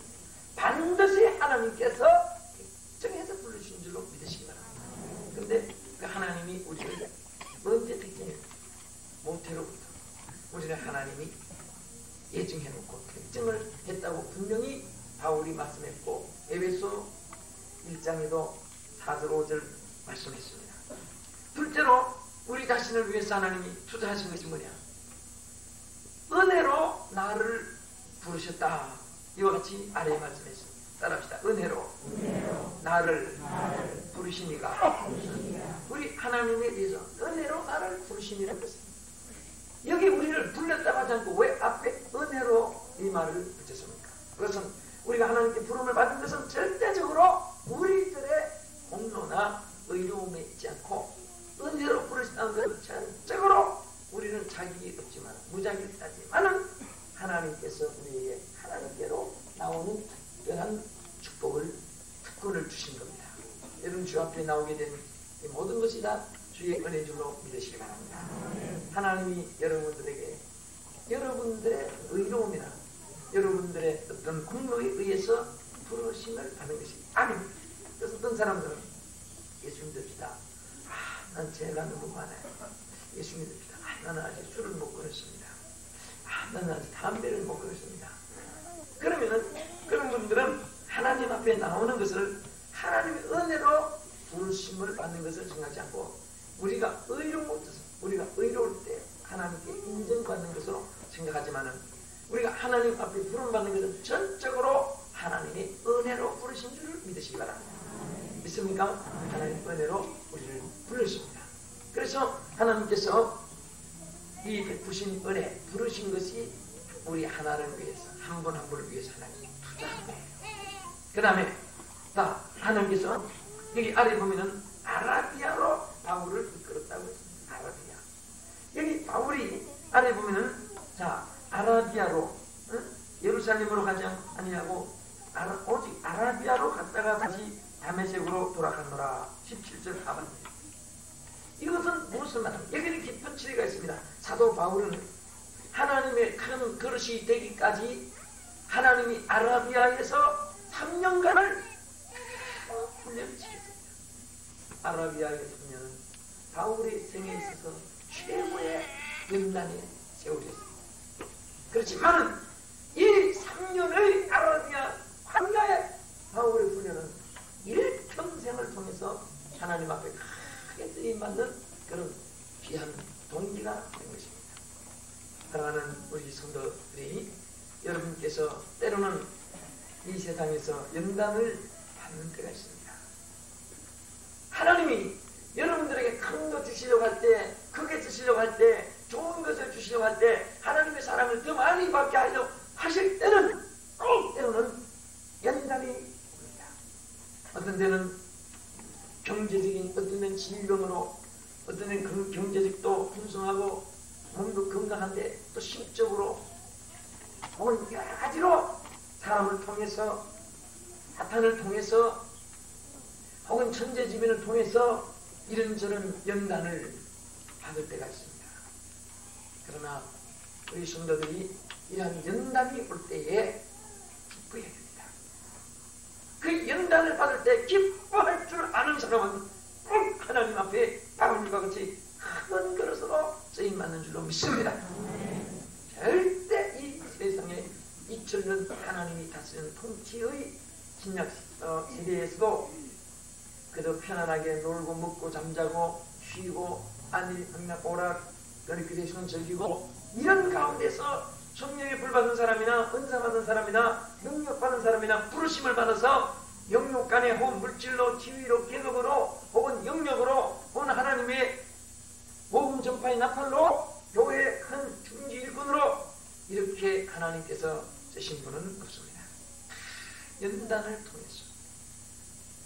반드시 하나님께서 특정해서 부르신 줄로 믿으시기 바랍니다. 그런데 그 하나님이 우리를 언제 특정해? 모태로부터 우리를 하나님이 예정해놓고 특정을 했다고 분명히 바울이 말씀했고 에베소 1장에도 4절 5절 말씀했습니다. 둘째로 우리 자신을 위해서 하나님이 투자하신 것이 뭐냐? 은혜로 나를 부르셨다. 이와 같이 아래에 말씀했습니다. 따라합시다. 은혜로 나를 부르시니가. 우리 하나님에 대해서 은혜로 나를 부르시니라고 했습니다. 여기 우리를 불렀다고 하지 않고 왜 앞에 은혜로 이 말을 붙였습니까? 그것은 우리가 하나님께 부름을 받은 것은 절대적으로 우리들의 공로나 의로움에 있지 않고 은혜로 부르신다는 것은 전적으로 우리는 자격이 없지만 무자격하지만은 하나님께서 우리에게 하나님께로 나오는 특별한 특권을 주신 겁니다. 여러분 주 앞에 나오게 된 이 모든 것이 다 주의 은혜 줄로 믿으시기 바랍니다. 하나님이 여러분들에게 여러분들의 의로움이나 여러분들의 어떤 공로에 의해서 부르심을 받는 것이 아닙니다. 그래서 어떤 사람들은 예수 믿읍시다. 난 죄가 너무 많아요. 예수 믿읍시다. 나는 아직 술을 못 끊었습니다. 나는 아직 담배를 못 끊었습니다. 그러면은 그런 분들은 하나님 앞에 나오는 것을 하나님의 은혜로 부르심을 받는 것을 생각하지 않고 우리가 우리가 의로울 때 하나님께 인정받는 것으로 생각하지만은 우리가 하나님 앞에 부름받는 것은 전적으로 하나님의 은혜로 부르신 줄을 믿으시기 바랍니다. 믿습니까? 하나님의 은혜로 우리를 부르십니다. 그래서 하나님께서 이 베푸신 은혜, 부르신 것이 우리 하나를 위해서, 한 분 한 분을 위해서 하나님이 투자한 거예요. 그 다음에 하나님께서 여기 아래 보면은 아라비아로 바울을 이끌었다고 했습니다. 아라비아. 여기 바울이 아래 보면은 아라비아로 예루살렘으로 가지 아니하고 오직 아라비아로 갔다가 다시 다메섹으로 돌아가노라. 17절 하반절. 이것은 무슨 말입니까? 여기는 깊은 진리가 있습니다. 사도 바울은 하나님의 큰 그릇이 되기까지 하나님이 아라비아에서 3년간을 훈련을 시켰습니다. 아라비아의 3년은 바울의 생에 있어서 최고의 연단의 세월이었습니다. 그렇지만 이 3년의 아라비아 광야의 바울의 훈련은 일평생을 통해서 하나님 앞에 크게 쓰임받는 그런 귀한 동기가 된 것입니다. 사랑하는 우리 성도들이 여러분께서 때로는 이 세상에서 연단을 받는 때가 있습니다. 하나님이 여러분들에게 큰 것 주시려고 할 때, 크게 주시려고 할 때, 좋은 것을 주시려고 할 때, 하나님의 사랑을 더 많이 받게 하려고 하실 때는 꼭 때로는 연단이 옵니다. 어떤 때는 경제적인, 어떤 때는 질병으로, 어떤 때는 경제적도 풍성하고 몸도 건강한데 또 심적으로 혹은 여러 가지로 사람을 통해서, 사탄을 통해서 혹은 천재지변을 통해서 이런저런 연단을 받을 때가 있습니다. 그러나 우리 성도들이 이러한 연단이 올 때에 기뻐해야 됩니다. 그 연단을 받을 때 기뻐할 줄 아는 사람은 꼭 하나님 앞에 바울과 같이 큰 그릇으로 쓰임받는 줄로 믿습니다. 절대 이 세상에 2000년 하나님이 다스리는 통치의 신약 시대에서도 그저 편안하게 놀고 먹고 잠자고 쉬고 안일 행락 오락 그렇게 되시는 즐기고 이런 가운데서 성령의 불 받은 사람이나 은사 받은 사람이나 능력 받은 사람이나 부르심을 받아서 영육간에 혹은 물질로 지위로 계급으로 혹은 영역으로 혹은 하나님의 복음 전파의 나팔로 교회의 큰 중지 일꾼으로 이렇게 하나님께서 쓰신 분은 없습니다. 연단을 통해서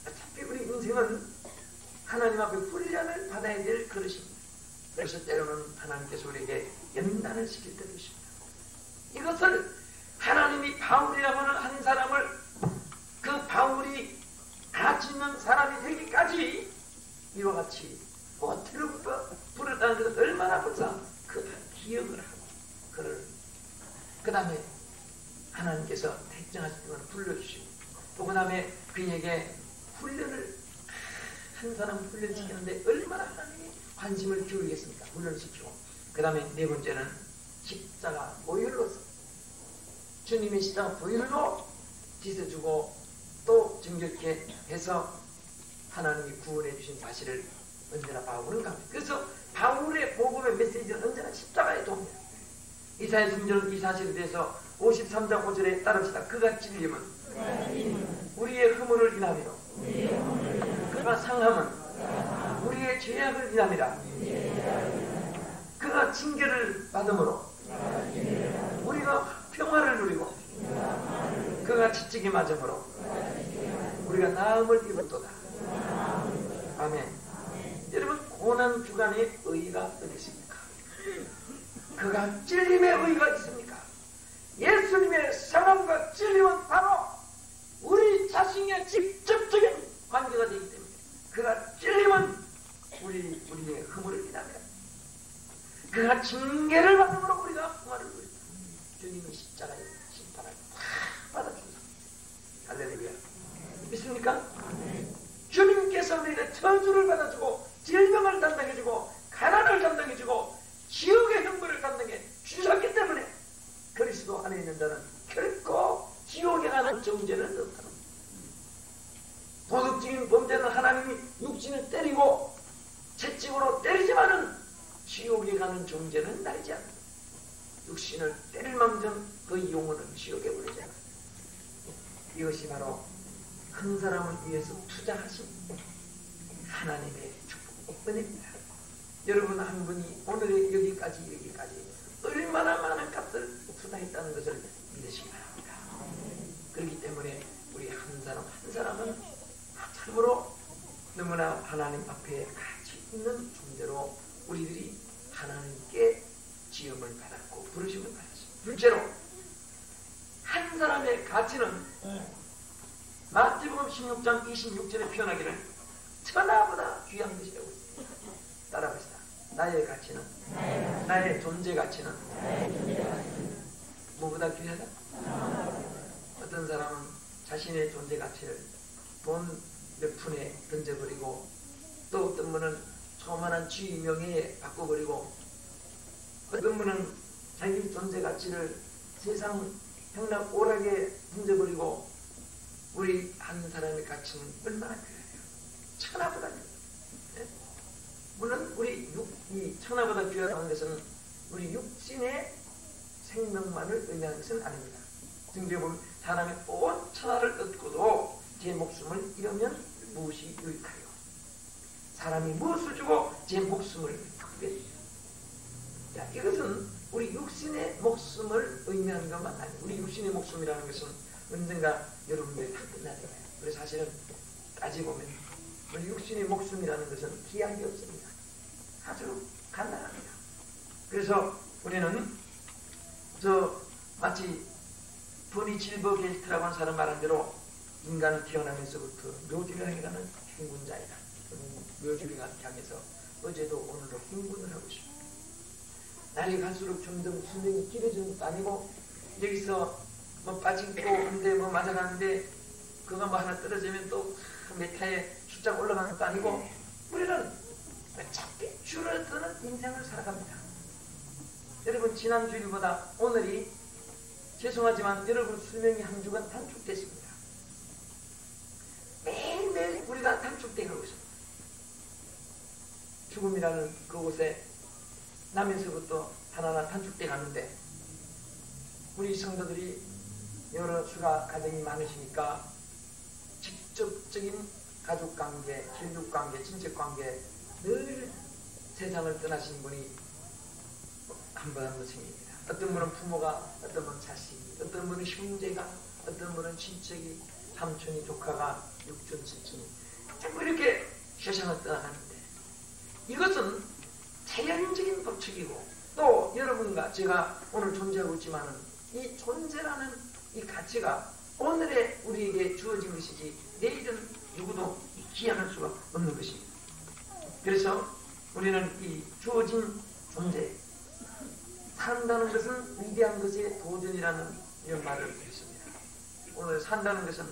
어차피 우리 인생은 하나님 앞에 훈련을 받아야 될 그릇입니다. 그래서 때로는 하나님께서 우리에게 연단을 시킬 때도 있습니다. 이것을 하나님이 바울이라고 하는 한 사람을 그 바울이 가치 있는 사람이 되기까지 이와 같이 어떻게부터 부르다는 것을 얼마나 벌써 그 기억을 하고 그를 그 다음에 하나님께서 택정하신 분을 불러주시고 또 그 다음에 그에게 훈련을 한 사람 훈련시키는데 얼마나 하나님이 관심을 기울이겠습니까? 훈련시키고 그 다음에 네 번째는 십자가 보혈로서 주님의 십자가 보혈로 빚어주고 또 정결케 해서 하나님이 구원해 주신 사실을 언제나 바울은 갑니다. 그래서 바울의 복음의 메시지는 언제나 십자가에 도움니다. 이사야 성전은 이 사실에 대해서 53장 5절에 따릅시다. 그가 찔림은 우리의 허물을 인하며 그가 상함은 우리의 죄악을 인함이라. 그가 징계를 받음으로 우리가 평화를 누리고 그가 지치게 맞음으로 우리가 나음을 입었도다. 아멘. 여러분, 고난 주간에 의의가 어디 있습니까? 그가 찔림의 의의가 있습니까? 예수님의 상함과 찔림은 바로 우리 자신의 직접적인 관계가 되기 때문에 그가 찔림은 우리의 허물을 인합니다. 그가 징계를 받음으로 우리가 평화를 누린다. 주님이 십자가의 심판을 다 받아주셨습니다. 할렐루야. 믿습니까? 주님께서 우리에게 저주를 받아주고 질병을 담당해주고 가난을 담당해주고 지옥의 형벌을 담당해 주셨기 때문에 그리스도 안에 있는 자는 결코 지옥에 가는 정죄는 없다는 겁니다. 도덕적인 범죄는 하나님이 육신을 때리고 채찍으로 때리지만은 지옥에 가는 정죄는 나리지 않는다. 육신을 때릴 망정 그 영혼은 지옥에 보내지 않는다. 이것이 바로 한 사람을 위해서 투자하신 하나님의 축복 은혜입니다. 여러분 한 분이 오늘의 여기까지 얼마나 많은 값을 투자했다는 것을 믿으시기 바랍니다. 그렇기 때문에 우리 한 사람은 참으로 너무나 하나님 앞에 가치 있는 존재로 우리들이 하나님께 지음을 받았고 부르심을 받았습니다. 둘째로 한 사람의 가치는 마태복음 16장 26절에 표현하기를 천하보다 귀한 것이라고 했습니다. 따라합시다. 나의 가치는 나의 존재 가치는 뭐보다 귀하다? 어떤 사람은 자신의 존재 가치를 돈 몇 푼에 던져버리고 또 어떤 분은 조만한 지위 명예에 바꿔버리고 어떤 분은 자기 존재 가치를 세상 향락 오락에 던져버리고 우리 한 사람의 가치는 얼마나 귀해요. 천하보다 귀해요. 네? 물론 우리 이 천하보다 귀하다는 것은 우리 육신의 생명만을 의미하는 것은 아닙니다. 성경에 보면 사람이 온 천하를 얻고도 제 목숨을 잃으면 무엇이 유익하요? 사람이 무엇을 주고 제 목숨을 구별해요. 자, 이것은 우리 육신의 목숨을 의미하는 것만 아니에요. 우리 육신의 목숨이라는 것은 언젠가 여러분들이 다 끝나는 거예요. 그래서 사실은 따지보면 우리 육신의 목숨이라는 것은 기약이 없습니다. 아주 간단합니다. 그래서 우리는 마치 토니 질버 게이트라고 하는 사람 말한 대로 인간은 태어나면서부터 묘지를 향해 가는 행군자이다. 묘지를 향해서 어제도 오늘도 행군을 하고 있습니다. 날이 갈수록 점점 수명이 길어지는 것도 아니고 여기서 뭐 빠진고 한데 뭐 맞아가는데 그거 뭐 하나 떨어지면 또 메타에 숫자가 올라가는 것도 아니고 우리는 어차피 줄어드는 인생을 살아갑니다. 여러분 지난 주일보다 오늘이 죄송하지만 여러분 수명이 한 주간 단축됐습니다. 매일매일 우리가 단축되어 가고 있습니다. 죽음이라는 그곳에 나면서부터 하나하나 단축되어 가는데 우리 성도들이 여러 추가 가정이 많으시니까 직접적인 가족관계, 혈육관계, 친척관계 늘 세상을 떠나신 분이 한 번 한 번 생깁니다. 어떤 분은 부모가, 어떤 분은 자식이, 어떤 분은 형제가, 어떤 분은 친척이, 삼촌이, 조카가, 육촌, 칠촌이 자꾸 이렇게 세상을 떠나가는데 이것은 자연적인 법칙이고 또 여러분과 제가 오늘 존재하고 있지만은 이 존재라는 이 가치가 오늘의 우리에게 주어진 것이지 내일은 누구도 기약할 수가 없는 것입니다. 그래서 우리는 이 주어진 존재 산다는 것은 위대한 것의 도전이라는 이런 말을 했습니다. 오늘 산다는 것은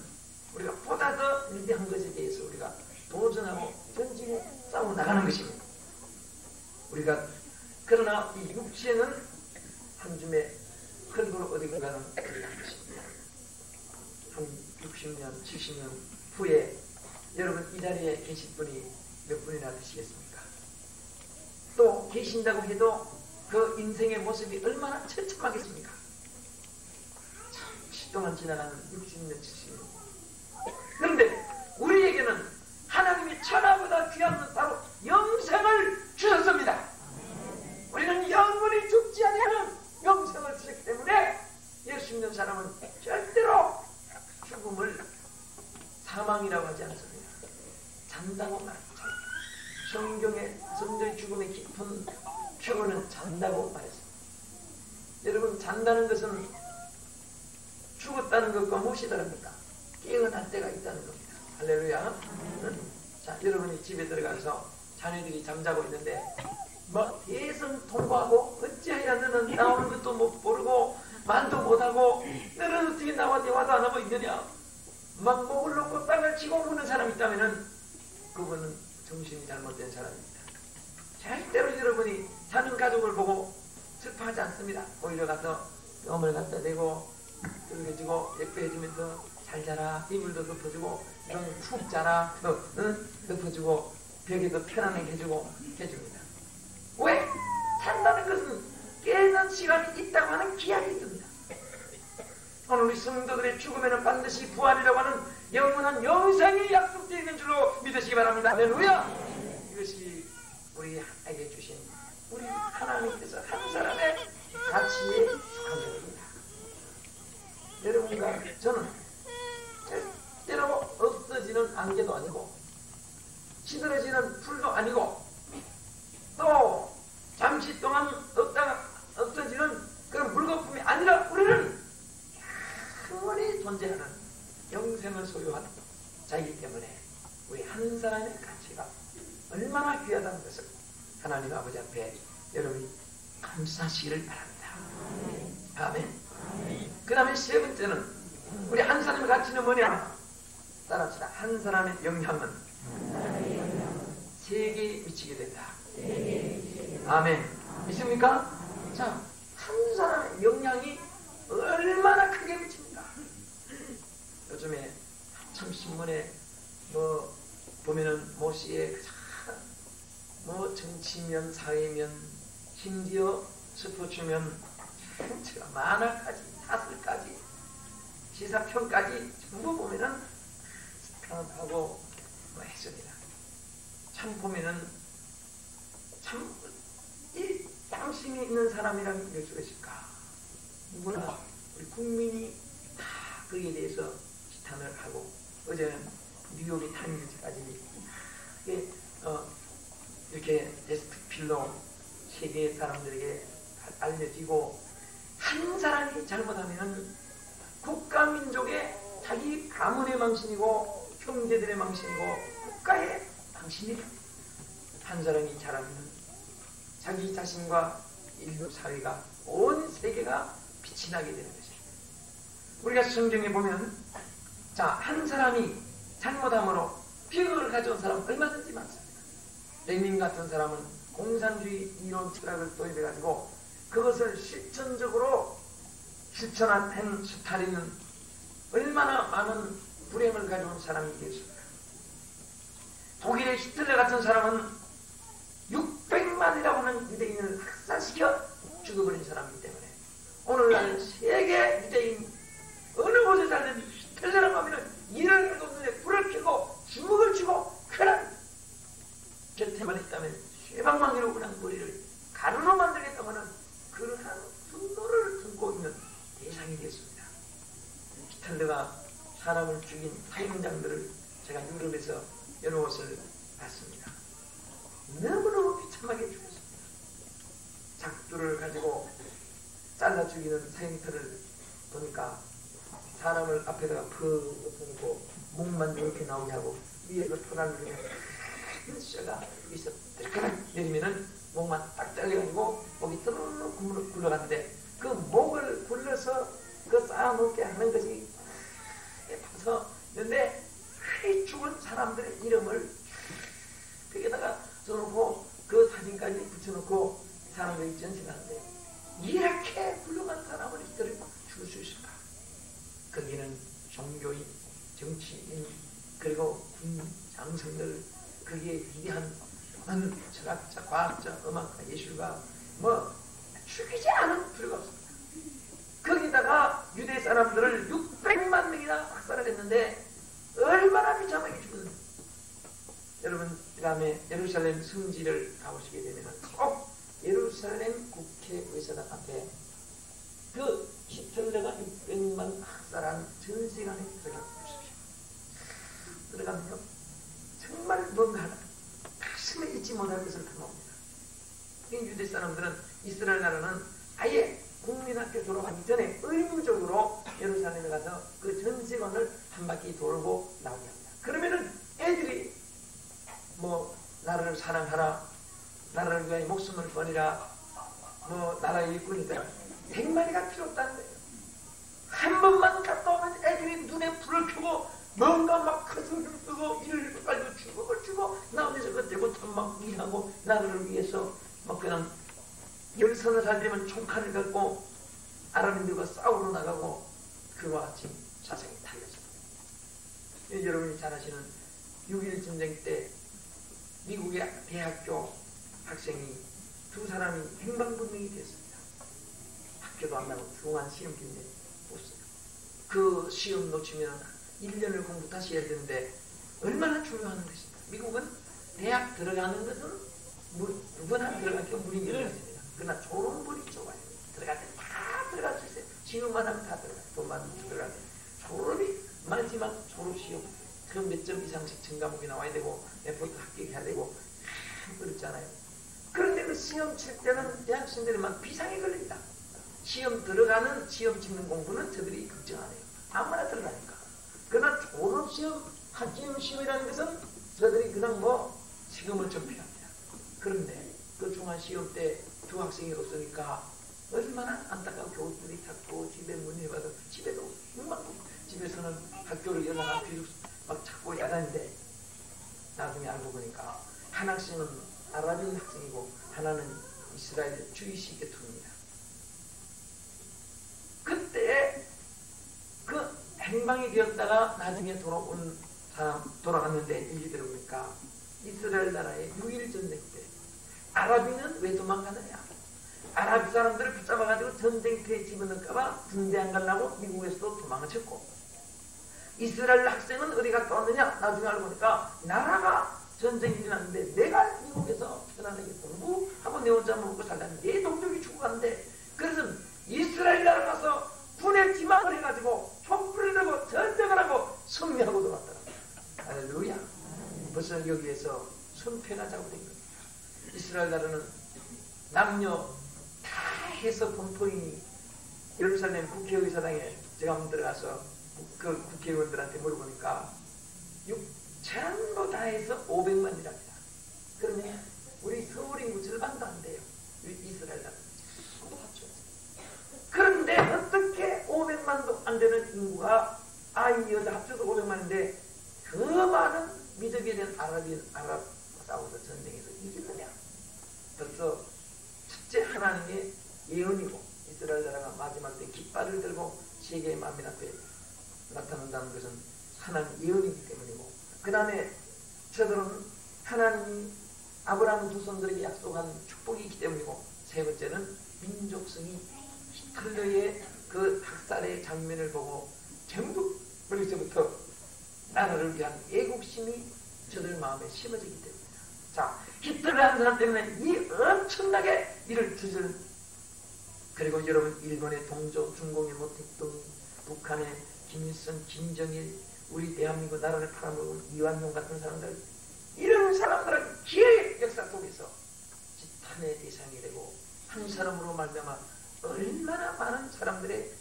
우리가 보다 더 위대한 것에 대해서 우리가 도전하고 전진해 싸워 나가는 것입니다. 우리가 그러나 이 육체는 한 줌의 흙으로 어디 가는 그런 것입니다. 한 60년, 70년 후에 여러분 이 자리에 계실 분이 몇 분이나 되시겠습니까? 또 계신다고 해도 그 인생의 모습이 얼마나 처참하겠습니까? 잠시 동안 지나가는 60년, 70년. 그런데 우리에게는 하나님이 천하보다 귀한 것 바로 영생을 주셨습니다. 우리는 영원히 죽지 않는 영생을 주셨기 때문에 예수 믿는 사람은 절대로 죽음을 사망이라고 하지 않습니다. 잔다고 말합니다. 성경의 죽음의 깊은 표현은 잔다고 말했습니다. 여러분, 잔다는 것은 죽었다는 것과 무엇이 다릅니까? 깨어날 때가 있다는 겁니다. 할렐루야. 자, 여러분이 집에 들어가서 자녀들이 잠자고 있는데 뭐 대성 통과하고 어찌하여 너는 나오는 것도 못 모르고 말도 못하고 너는 어떻게 나와 대화도 안 하고 있느냐, 막 목을 놓고 땅을 치고 무는 사람이 있다면 그분은 정신이 잘못된 사람입니다. 절대로 여러분이 사는 가족을 보고 슬퍼하지 않습니다. 오히려 가서 껌을 갖다 대고 뜯어주고 예뻐해주면서 잘 자라, 이불도 덮어주고 좀 푹 자라, 덮어주고 벽에도 편안하게 해줍니다. 왜? 산다는 것은 깨는 시간이 있다고 하는 기약이 있습니다. 오늘 우리 성도들의 죽음에는 반드시 부활이라고 하는 영원한 영생이 약속되어 있는 줄로 믿으시기 바랍니다. 할렐루야. 이것이 우리에게 주신 우리 하나님께서 한 사람의 가치에 축하드립니다. 여러분과 저는 절대로 없어지는 안개도 아니고 시들어지는 풀도 아니고 또 잠시 동안 없다가 없어지는 그런 물거품이 아니라 우리는 영원히 존재하는 영생을 소유한 자이기 때문에 우리 한 사람의 가치가 얼마나 귀하다는 것을 하나님 아버지 앞에 여러분이 감사하시기를 바랍니다. 아멘. 그 다음에 세 번째는 우리 한 사람의 가치는 뭐냐? 따라합시다. 한 사람의 영향은 세계에 미치게 된다. 아멘. 믿습니까? 자, 한 사람의 영향이 얼마나 크게 미칩니까? 요즘에 참 신문에 보면은 모씨의 정치면 사회면 심지어 스포츠면 만화까지 사설까지 시사편까지 전부 보면은 스카웃하고 했습니다. 참 보면은 참 이 양심이 있는 사람이라면 될 수가 있을까? 누구나 우리 국민이 다 거기에 대해서 지탄을 하고 어제는 뉴욕의 타임즈까지 이렇게 데스크필로 세계 사람들에게 알려지고 한 사람이 잘못하면 국가 민족의 자기 가문의 망신이고 형제들의 망신이고 국가의 망신이다. 한 사람이 잘하면 자기 자신과 인류 사회가 온 세계가 빛이 나게 되는 것입니다. 우리가 성경에 보면 한 사람이 잘못함으로 비극을 가져온 사람은 얼마든지 많습니다. 레닌 같은 사람은 공산주의 이론 철학을 도입해가지고 그것을 실천적으로 실천한 스탈린은 얼마나 많은 불행을 가져온 사람이겠습니까? 독일의 히틀러 같은 사람은 600만이라고 하는 유대인을 학살시켜 죽여버린 사람이기 때문에 오늘날 세계 유대인 어느 곳에 살든 히틀러라고 하면 일을 하고 눈에 불을 켜고 주먹을 쥐고 그런 곁에만 있다면 쇠방망이로 그냥 머리를 가루로 만들겠다면 그러한 분노를 품고 있는 대상이 됐습니다. 히틀러가 사람을 죽인 사형장들을 제가 유럽에서 여러 곳을 봤습니다. 너무너무 비참하게 죽였습니다. 작두를 가지고 잘라 죽이는 사형터를 보니까 사람을 앞에다가 푹 엎어놓고 목만 이렇게 나오게 하고 위에서 토날 누르면 큰 쇠가 여기서 뜰까락 내리면은 목만 딱 잘려가지고 목이 뜨르륵 굴러가는데 그 목을 굴러서 그 쌓아놓게 하는 것이 파서 있는데 그 죽은 사람들의 이름을 벽에다가 써놓고 그 사진까지 붙여놓고 사람들이 전시하는데 이렇게 훌륭한 사람을 이들을 죽을 수 있을까? 거기는 종교인, 정치인, 그리고 군 장성들, 거기에 위대한 많은 철학자, 과학자, 음악가, 예술가 죽이지 않은 필요가 없습니다. 거기다가 유대 사람들을 600만 명이나 학살을 했는데 얼마나 비참하게 죽었는지. 여러분 그 다음에 예루살렘 성지를 가보시게 되면 꼭 예루살렘 국회의사당 앞에 그 히틀러가 600만 학살한 전시관에 들어가 보십시오. 들어가면요 정말 뭔가 하나 가슴에 잊지 못할 것을 담아옵니다. 유대 사람들은 이스라엘 나라는 아예 국민학교 졸업하기 전에 의무적으로 예루살렘에 가서 그 전시관을 한 바퀴 돌고 나오게 합니다. 그러면은 애들이 뭐 나라를 사랑하라, 나라를 위하여 목숨을 버리라, 뭐 나라의 일꾼이다, 100마리가 필요 없다는 거예요. 한 번만 갔다 오면 애들이 눈에 불을 켜고 뭔가 막 큰 소리를 끄고 이를 깔고 주먹을 주고 나오면서 그때고 막 일하고 나라를 위해서 막 그냥 열선을 살려면 총칼을 갖고 아랍인들과 싸우러 나가고 그와 같이 자생이 달렸습니다. 여러분이 잘 아시는 6.1 전쟁 때 미국의 대학교 학생이 두 사람이 행방불명이 됐습니다. 학교도 안 나고 중한 시험기인데 없어요. 그 시험 놓치면 1년을 공부 다시 해야 되는데 얼마나 중요한 것입니다. 미국은 대학 들어가는 것은 누구나 들어가기 무리인 것입니다. 그러나 졸업물이 좋아요. 들어갈 때 다 들어갈 수 있어요. 시험만 하면 다 들어가요. 돈만 들어갈 때. 졸업이 마지막 졸업시험 그 몇 점 이상씩 전과목이 나와야 되고 레포트 합격해야 되고 그렇잖아요. 그런데 그 시험 칠 때는 대학생들이 막 비상이 걸립니다. 시험 들어가는 시험 치는 공부는 저들이 걱정 안 해요. 아무나 들어가니까. 그러나 졸업시험, 학기시험이라는 것은 저들이 그냥 뭐 시험을 전폐합니다. 그런데 그 중간시험 때 두 학생이 없으니까 얼마나 안타까운 교수들이 찾고 집에 문의해봐도 집에도 집에서는 학교를 연락하고 막 찾고 야단인데 나중에 알고 보니까 한 학생은 아랍인 학생이고 하나는 이스라엘 주이시 계통입니다. 그때 그 행방이 되었다가 나중에 돌아온 사람 돌아갔는데 일이 들어보니까 이스라엘 나라의 6.1 전쟁 때 아랍인은 왜 도망가느냐? 아랍 사람들을 붙잡아가지고 전쟁터에 집어넣을까봐 군대 안 가려고 미국에서도 도망을 쳤고 이스라엘 학생은 어디 갔다 왔느냐? 나중에 알고 보니까 나라가 전쟁이 일어났는데 내가 미국에서 편안하게 공부하고 내 혼자 먹고 살다니 내 동족이 죽어갔는데 그래서 이스라엘 나라 가서 군에 지망을 해가지고 촛불을 들고 전쟁을 하고 승리하고 돌아왔더라. 할렐루야. 벌써 여기에서 손패가 잘못된 겁니다. 이스라엘 나라는 남녀 다 해서 본토인이 예루살렘 국회의사당에 제가 한번 들어가서 그 국회의원들한테 물어보니까 전부 다 해서 500만이랍니다. 그러면 우리 서울 인구 절반도 안 돼요. 이스라엘 나라. 그런데 어떻게 500만도 안 되는 인구가 아이 여자 합쳐서 500만인데 그 많은 미덕에 대한 아랍 싸워서 전쟁에서 이기느냐? 벌써 첫째 하나님의 예언이고 이스라엘 나라가 마지막 때 깃발을 들고 세계의 만민 앞에 나타난다는 것은 하나님 예언이기 때문이고 그 다음에 저들은 하나님이 아브라함 후손들에게 약속한 축복이 있기 때문이고 세 번째는 민족성이 히틀러의 그 학살의 장면을 보고 전부 멀리서부터 나라를 위한 애국심이 저들 마음에 심어지기 때문입니다. 자, 히틀러 한 사람 때문에 이 엄청나게 이를 저지른 그리고 여러분 일본의 동조, 중공의 모택동이, 북한의 김일성, 김정일, 우리 대한민국 나라를 팔아먹은 이완용 같은 사람들 이런 사람들은 기회의 역사 속에서 지탄의 대상이 되고 한 사람으로 말미암아 얼마나 많은 사람들의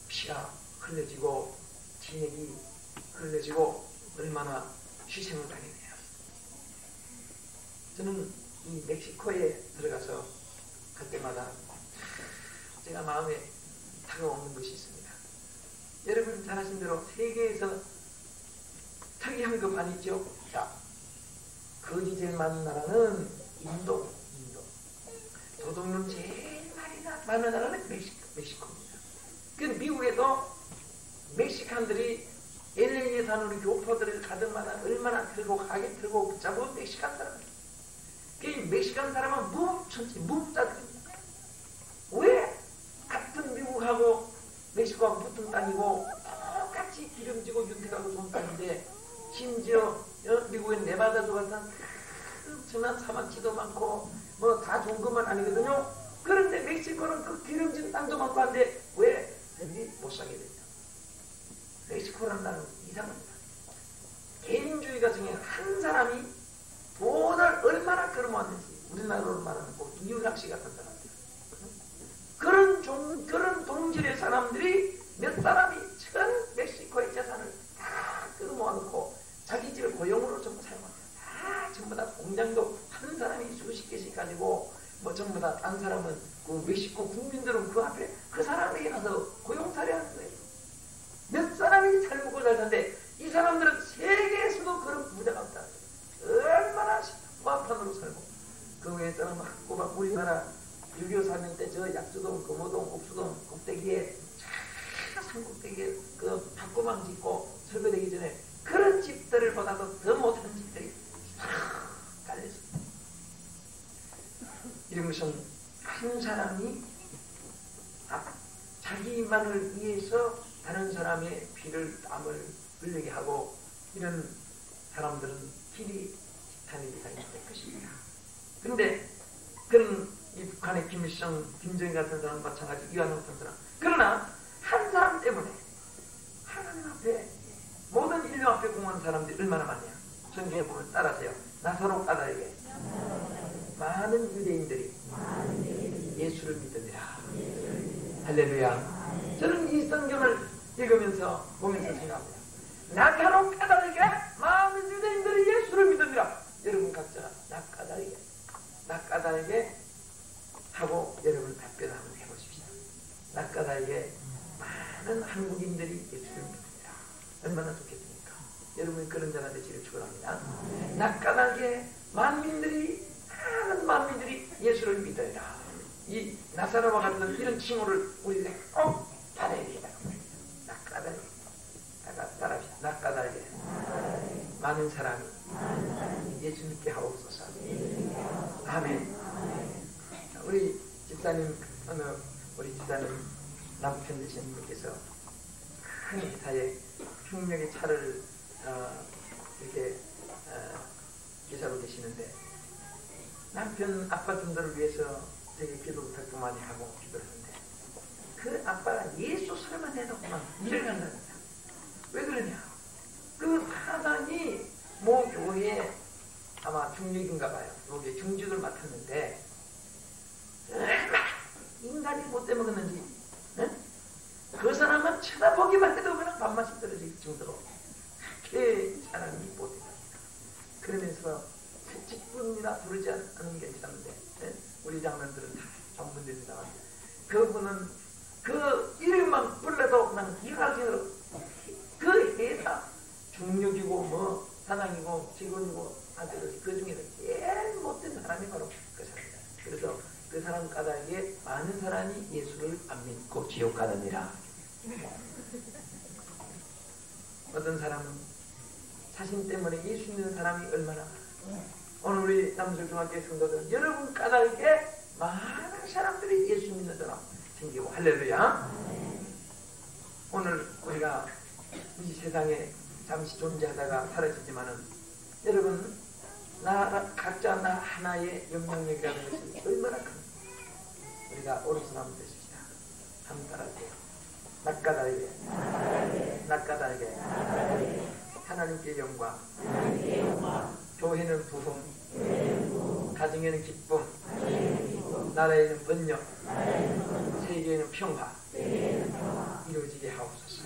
피가 흘려지고 진액이 흘려지고 얼마나 희생을 당했네요. 저는 이 멕시코에 들어가서 그때마다 제가 마음에 다가오는 것이 있습니다. 여러분 잘 아신 대로 세계에서 특이한 것 아니죠? 자, 거지 제일 많은 나라는 인도. 도둑놈 제일 많은 나라는 멕시코입니다. 그 미국에도 멕시칸들이 LA에 사는 우리 교포들을 가득마다 얼마나 들고 가게 들고 붙잡은 멕시칸 사람입니다. 그 멕시칸 사람은 무법천지 무법자들입니다. 왜 같은 미국하고 멕시코하고 붙은 땅이고 똑같이 기름지고 윤택하고 좋은 땅인데 심지어 미국의 네바다주 같은 엄청난 사막지도 많고 뭐 다 좋은 것만 아니거든요. 그런데 멕시코는 그 기름진 땅도 많고 한데 왜 애들이 못 살게 되냐. 멕시코라는 나라는 이상합니다. 개인주의가 중에 한 사람이 돈을 얼마나 끌어모았는지 우리나라로 말하는 꼭 이유락씨 같은 사람들, 그런 동질의 사람들이 몇 사람이 전 멕시코의 재산을 다 끌어모아놓고 자기 집을 고용으로 전부 사용합니다. 다 전부 다 공장도 한 사람이 수십 개씩 가지고 뭐 전부 다 딴 사람은 그 멕시코 국민들은 그 앞에 그 사람에게 가서 고용살이하는 거예요. 몇 사람이 잘 먹고 잘 사는데 이 사람들은 세계에서도 그런 부자가 없다. 얼마나 포함판으로 살고 그 외에 사람은 꼬박 우리나라 6.25 사명 때 저 약수동, 금호동, 옥수동 꼭대기에 산꼭대기에 그 밭고망 짓고 설거되기 전에 그런 집들을 보다도 더 못한 집들이 깔렸습니다. 이런 것은 한 사람이 자기만을 위해서 다른 사람의 피를 땀을 흘리게 하고 이런 사람들은 길이 지탄이 다닐 것입니다. 그런데 그런 이 북한의 김일성, 김정일 같은 사람 마찬가지 이완용 같은 사람, 그러나 한 사람 때문에 하나님 앞에 모든 인류 앞에 공헌한 사람들이 얼마나 많냐. 성경에 보면 따라하세요. 나사로 까닭에 많은 유대인들이 예수를 믿으니라. 할렐루야. 저는 이 성경을 읽으면서 보면서 생각합니다. 나사로 까닭에 많은 유대인들이 예수를 믿으니라. 여러분 각자 나 까닭에 하고 여러분 답변을 한번 해보십시오. 나 까닭에 많은 한국인들이 예수를 믿습니다. 얼마나 좋겠습니까? 여러분이 그런 자가 되시길 축원합니다. 나 까닭에 많은 만민들이 예수를 믿어야. 이 나사로와 같은 이런 칭호를 우리가 꼭 받아야 되겠다. 나 까닭에 따라합시다. 나 까닭에 많은 사람이 예수 믿게 하옵소서. 아멘. 우리 집사님, 우리 집사님 남편 되시는 분께서 큰 회사에 흉력의 차를 이렇게 기사로 계시는데 남편 아빠 존재를 위해서 되게 기도를 더 많이 하고 기도를 하는데 그 아빠가 예수 설만 해도 그만 일을 간답니다. 왜 그러냐? 그 사장이 모 교회에 아마 중직인가 봐요. 여기에 중직을 맡았는데 인간이 못돼 먹었는지 그 사람은 쳐다보기만 해도 그냥 밥맛이 떨어질 정도로 그렇게 사람이 못돼 갑니다. 그러면서 채찍분이나 부르지 않는 게 괜찮은데 우리 장면들은 다 전문들입니다. 그분은 그 이름만 불러도 그냥 일하기로 그 회사 중력이고 뭐 사장이고 직원이고 아들 그 중에는 제일 못된 사람이 바로 그 사람이다. 그래서 그 사람 까닭에 많은 사람이 예수를 안 믿고 지옥 가느니라. 어떤 사람은 자신 때문에 예수 믿는 사람이 얼마나 많아. 오늘 우리 남들 중학교 성도들은 여러분 까닭에 많은 사람들이 예수 믿는 사람 생기고 할렐루야. 오늘 우리가 이 세상에 잠시 존재하다가 사라지지만은 여러분 각자 나 하나의 영향력이라는 것이 얼마나 큰 우리가 옳은 사람 되십시다. 한번 따라하세요. 낙가다에게 하나님께 영광, 교회는 부흥, 가정에는 기쁨, 나라에는 번영, 세계에는 평화 이루어지게 하옵소서.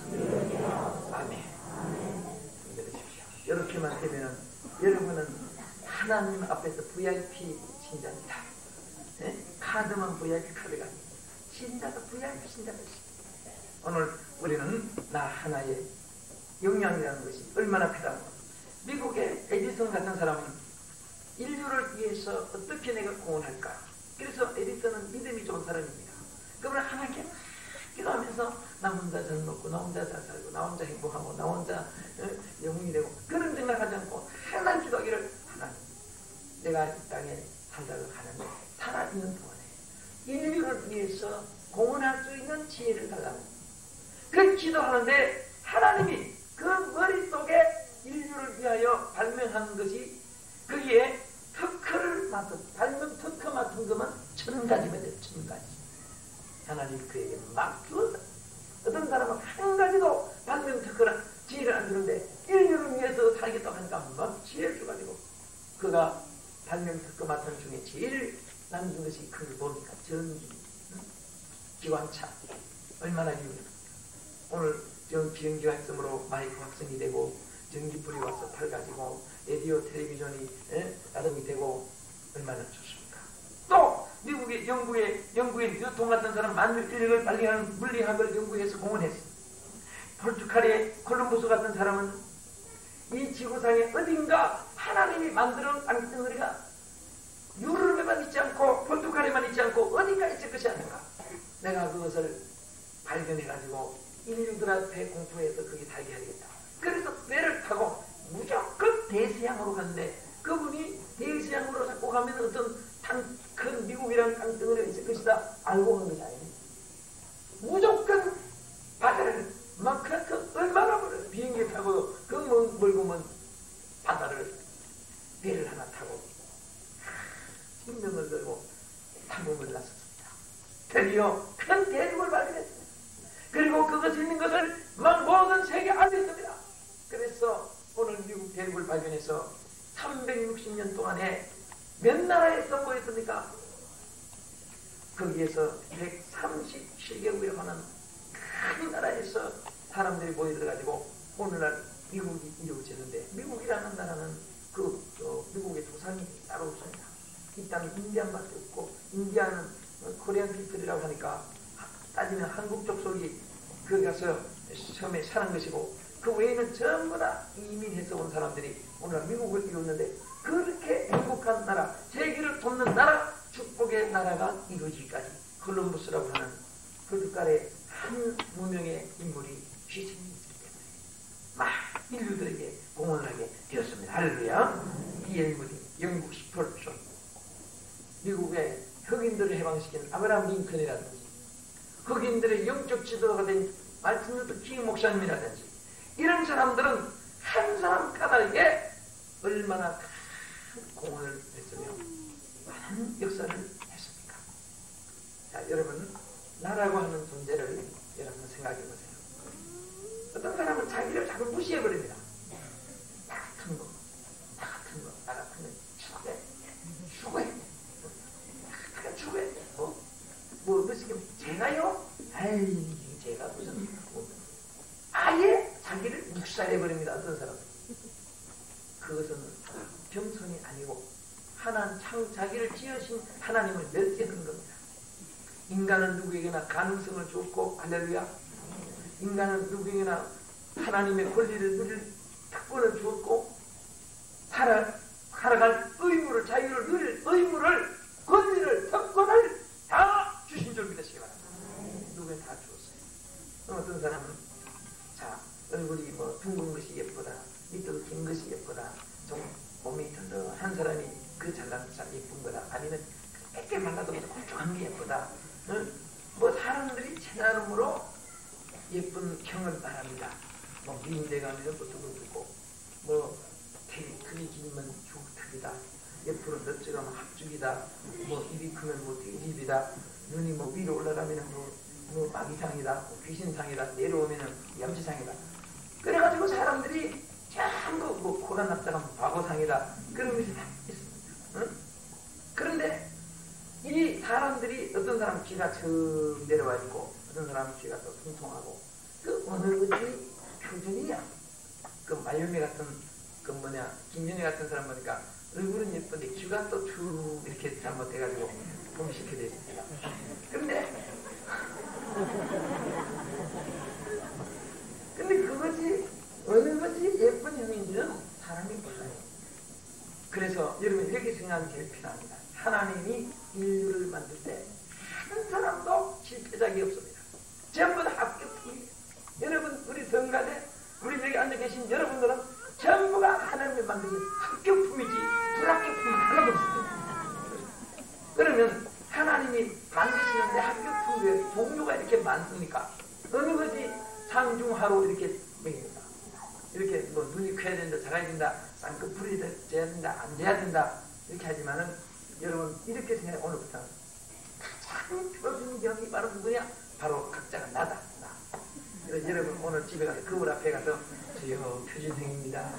아멘. 믿으십시오. 이렇게만 되면 여러분은 하나님 앞에서 VIP 신자입니다. 네? 카드만 VIP 카드가 아니에요. 신자도 VIP 신자가 있습니다. 오늘 우리는 나 하나의 영향이라는 것이 얼마나 크다고. 미국의 에디슨 같은 사람은 인류를 위해서 어떻게 내가 공헌할까. 그래서 에디슨은 믿음이 좋은 사람입니다. 그러면 하나님께 기도하면서 나 혼자 잘 먹고 나 혼자 잘 살고 나 혼자 행복하고 나 혼자 영웅이 되고 그런 생각하지 않고 하나님 기도하기를 하나님 내가 이 땅에 살다가 가는데 살아있는 동안에 인류를 위해서 공헌할 수 있는 지혜를 달라고 발명한 것이 거기에 특허를 맡은 발명 특허 맡은 것만 1000가지면 돼요. 1000가지. 하나님 그에게 막 주었다. 어떤 사람은 한 가지도 발명 특허나 지혜를 안 주는데 인류를 위해서 살겠다고 하니까 막 지혜를 줘가지고 그가 발명 특허 맡은 중에 제일 남긴 것이 그걸 뭡니까? 전기, 기관차. 얼마나 기울입니까? 오늘 비행기 활성으로 마이크 확성이 되고 전기불이 와서 타가지고 라디오 텔레비전이 나름이 되고 얼마나 좋습니까? 또 미국의 영국의 뉴턴 같은 사람 만유인력을 발견하는 물리학을 연구해서 공헌했어. 포르투갈의 콜럼버스 같은 사람은 이 지구상에 어딘가 하나님이 만들어 땅덩어리가 유럽에만 있지 않고 포르투갈에만 있지 않고 어딘가 있을 것이 아닌가. 내가 그것을 발견해가지고 인류들한테 공포해서 거기 살게 하겠다. 그래서 배를 타고 무조건 대서양으로 갔는데 그분이 대서양으로 자꾸 가면 어떤 큰 미국이라는 땅덩어리가 있을 것이다 알고 간 것이 아닙니다. 무조건 바다를 막 그렇게 얼마나 비행기 타고 그 멀고 먼 바다를 배를 하나 타고 생명을 걸고 탐험을 나섰습니다. 드디어 큰 대륙을 발견했습니다. 그리고 그것이 있는 것을 막 모든 세계 알고 있습니다. 그래서 오늘 미국 대륙을 발견해서 360년 동안에 몇 나라에 선보였습니까? 거기에서 137개국에 관한 큰 나라에서 사람들이 모여들어가지고 오늘날 미국이 이루어지는데 미국이라는 나라는 미국의 조상이 따로 없습니다. 이 땅에 인디안밖에 없고 인디안은 코리안 피플이라고 하니까 따지면 한국 족속이 거기 가서 처음에 사는 것이고 그 외에는 전부 다 이민해서 온 사람들이 오늘날 미국을 이루었는데 그렇게 행복한 나라, 세계를 돕는 나라, 축복의 나라가 이루어지기까지 콜럼버스라고 하는 포르투갈의 한 무명의 인물이 희생이 있기 때문에 막 인류들에게 공헌을 하게 되었습니다. 할렐루야. 이 인물이 영국 18조 미국의 흑인들을 해방시킨 아브라함 링컨이라든지 흑인들의 영적 지도가 된 말틴 루터 킹 목사님이라든지 이런 사람들은 한 사람 까닭에 얼마나 큰 공헌을 했으며 많은 역사를 했습니까? 자, 여러분 나라고 하는 존재를 여러분 생각해 보세요. 어떤 사람은 자기를 자꾸 무시해버립니다. 나 같은 거, 나 같은 거, 나 같은 거 죽어야 돼. 내가 죽어야 돼. 뭐 무슨 제가요? 아이 제가 무슨 아예 자기를 묵살해버립니다. 어떤 사람은 그것은 겸손이 아니고 자기를 지으신 하나님을 멸시하는 겁니다. 인간은 누구에게나 가능성을 주었고 할렐루야. 인간은 누구에게나 하나님의 권리를 누릴 특권을 주었고 살아갈 의무를 자유를 누릴 의무를 권리를 특권을 다 주신 줄 믿으시기 바랍니다. 누구에 다 주었어요. 어떤 사람은 자 얼굴이 뭐 둥근 것이 예쁘다 밑도 긴 것이 예쁘다 좀 몸이 든든한 사람이 그 잘난 사람 예쁜 거다 아니면 깨끗 말라도 굵직한 게 예쁘다 뭐 사람들이 제 나름으로 예쁜 형을 말합니다. 뭐 미인대 가면 또 두고두고 뭐 크기 길면 주걱턱이다 옆으로 넓적하면 합죽이다 뭐 입이 크면 뭐 돼지입이다 눈이 뭐 위로 올라가면 뭐 마귀상이다 뭐 귀신상이다 내려오면 염치상이다 그래가지고 사람들이 전부 뭐 코가 납작하면 바보상이다 그런 것이 다 있습니다. 응? 그런데 이 사람들이 어떤 사람은 귀가 쭉 내려와 있고 어떤 사람은 귀가 또 통통하고 그 어느 것이 표준이냐 그 말년매 같은 그 김연희 같은 사람 보니까 얼굴은 예쁜데 귀가 또 쭉 이렇게 잘못해가지고 보기 싫게 되어 있습니다. 근데 그것이 어느 것이 예쁜 형인지는 사람이 몰라요. 그래서 여러분 이렇게 생각하면 제일 필요합니다. 하나님이 인류를 만들 때 한 사람도 실패작이 없습니다. 전부 다 합격품이에요. 여러분 우리 성가대 우리 여기 앉아 계신 여러분들은 전부가 하나님이 만드신 합격품이지 불합격품은 하나도 없습니다. 그러면 하나님이 만드시는데 합격품의 종류가 이렇게 많습니까? 어느 것이 상중하로 이렇게 먹입니다. 이렇게 뭐 눈이 커야 된다, 작아야 된다 된다, 쌍꺼풀이 돼야 된다, 안 돼야 된다 이렇게 하지만은 여러분 이렇게 생각해. 오늘부터 가장 표준 경이 바로 누구냐? 바로 각자가 나다. 나. 그래서 여러분 오늘 집에 가서 거울 앞에 가서 저요 표준생입니다.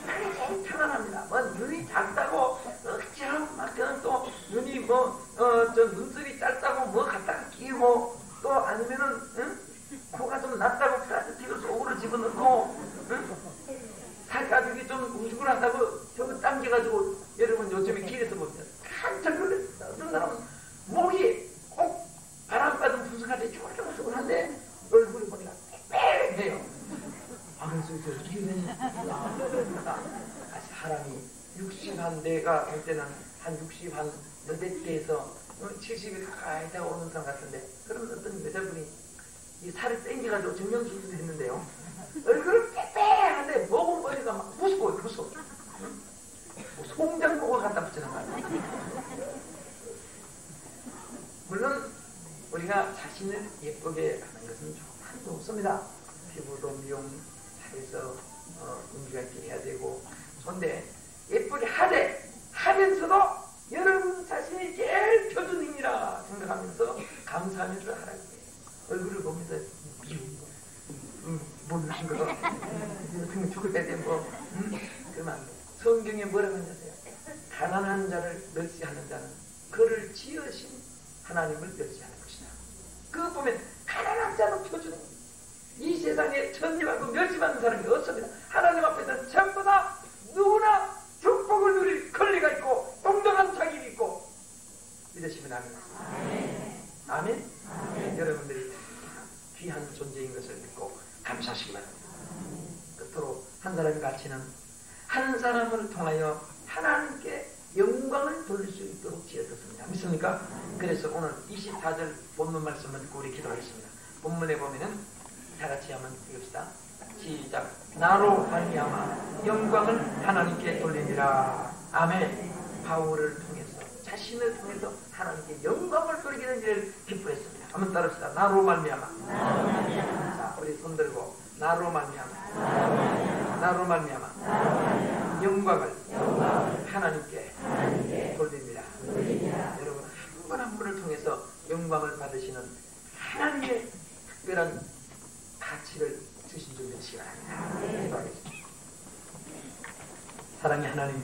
그게 제일 편안합니다. 뭐 눈이 작다고 억지로 막 또 눈이 저 눈썹이 짧다고 뭐 갖다가 끼우고 또 아니면은 코가 좀 낮다고 플라스틱을 속으로 집어넣고 살가죽이 좀 우죽을하다고 저거 당겨가지고 여러분 요즘에 길에서 보면 한참 놀랐습니다. 어떤 사람은 목이 꼭 바람 받은 분석할 때 쭈글쭈글한데 얼굴이 보니까 빽빽해요. 아, 그래서 어떻게 되냐. 사람이 60한대가 올 때는 한 60한 몇대 대에서 70이 가까이 되어 오는 사람 같은데, 그러면 어떤 여자분이 이 살을 땡겨가지고 정면수술을 했는데요. 얼굴은 빽빽한데 목은 보니까 막 무서워요, 무서워. 뭐 송장목을 갖다 붙이는 거야. 물론 우리가 자신을 예쁘게 하는 것은 참 좋습니다. 피부도 미용해서 운기가 있게 해야 되고, 그런데 예쁘게 하면서도 여러분 자신이 제일 표준입니다 생각하면서 감사하면서 하라고 해요. 얼굴을 보면서 미운 거, 못난 거, 같은 죽을 때 뭐, 그러면 안 돼. 성경에 뭐라고 하냐세요? 가난한 자를 멸시하는 자는 그를 지으신 하나님을 멸시하는 것이다. 그거 보면 가난한 자도 표준입니다. 이 세상에 천지받고 멸시받는 사람이 없습니다. 하나님 앞에서는 전부 다 누구나 축복을 누릴 권리가 있고 동등한 자격이 있고, 믿으시면 아멘. 아멘. 아멘. 여러분들이 귀한 존재인 것을 믿고 감사하시기 바랍니다. 끝으로 한 사람의 가치는 한 사람을 통하여 하나님께 영광을 돌릴 수 있도록 지어졌습니다. 믿습니까? 그래서 오늘 24절 본문 말씀을 듣고 우리 기도하겠습니다. 본문에 보면은 다 같이 한번 읽읍시다. 시작. 나로 말미암아 영광을 하나님께 돌리니라. 아멘. 바울을 통해서, 자신을 통해서 하나님께 영광을 돌리게 된 일을 기뻐했습니다. 한번 따릅시다. 나로 말미암아. 자, 우리 손 들고 나로 말미암아. 나로 말미암아. 영광을 하나님께 돌립니다. 여러분 한 분 한 분을 통해서 영광을 받으시는 하나님의 특별한 가치를 주신 줄 믿으시기 바랍니다. 기도하겠습니다. 사랑의 하나님,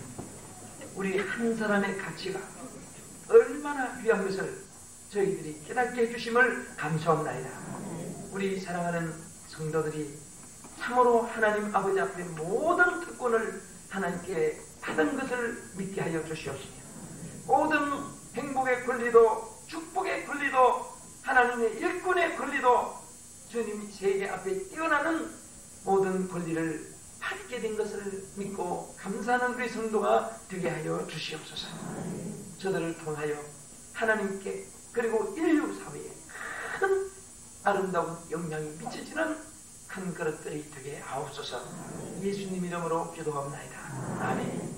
우리 한 사람의 가치가 얼마나 귀한 것을 저희들이 깨닫게 해주심을 감사합니다. 우리 사랑하는 성도들이 참으로 하나님 아버지 앞에 모든 특권을 하나님께 받은 것을 믿게 하여 주시옵시며, 모든 행복의 권리도 축복의 권리도 하나님의 일꾼의 권리도 주님 세계 앞에 뛰어나는 모든 권리를 받게 된 것을 믿고 감사하는 우리 성도가 되게 하여 주시옵소서. 저들을 통하여 하나님께 그리고 인류 사회에 큰 아름다운 영향이 미쳐지는 큰 그릇들이 되게 하옵소서. 예수님 이름으로 기도합니다. 아멘.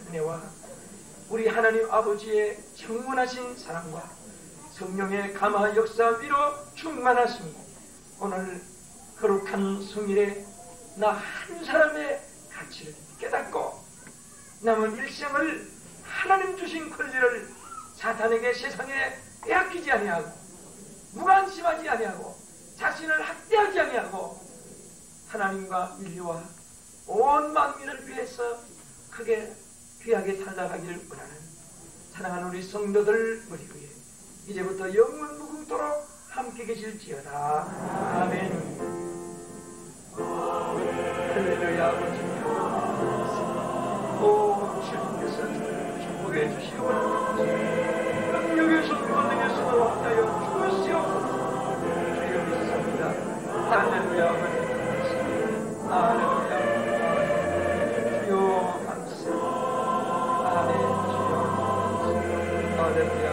은혜와 우리 하나님 아버지의 청문하신 사랑과 성령의 감화 역사 위로 충만하시니 오늘 거룩한 성일에 나 한 사람의 가치를 깨닫고 남은 일생을 하나님 주신 권리를 사탄에게 세상에 빼앗기지 아니하고 무관심하지 아니하고 자신을 학대하지 아니하고 하나님과 인류와 온 만민을 위해서 크게 귀하게 살아가기를 원하는 사랑하는 우리 성도들 우리 위해 이제부터 영원 무궁토록 함께 계실지어다. 아멘. 할렐루야. 오 주님께서 축복해 주시고 능력에서 권능에서 하여 주시옵소서. 주여 믿습니다. 할렐루야. 할렐루야. 주여 감사합니다. 아멘. 주여 할렐루야.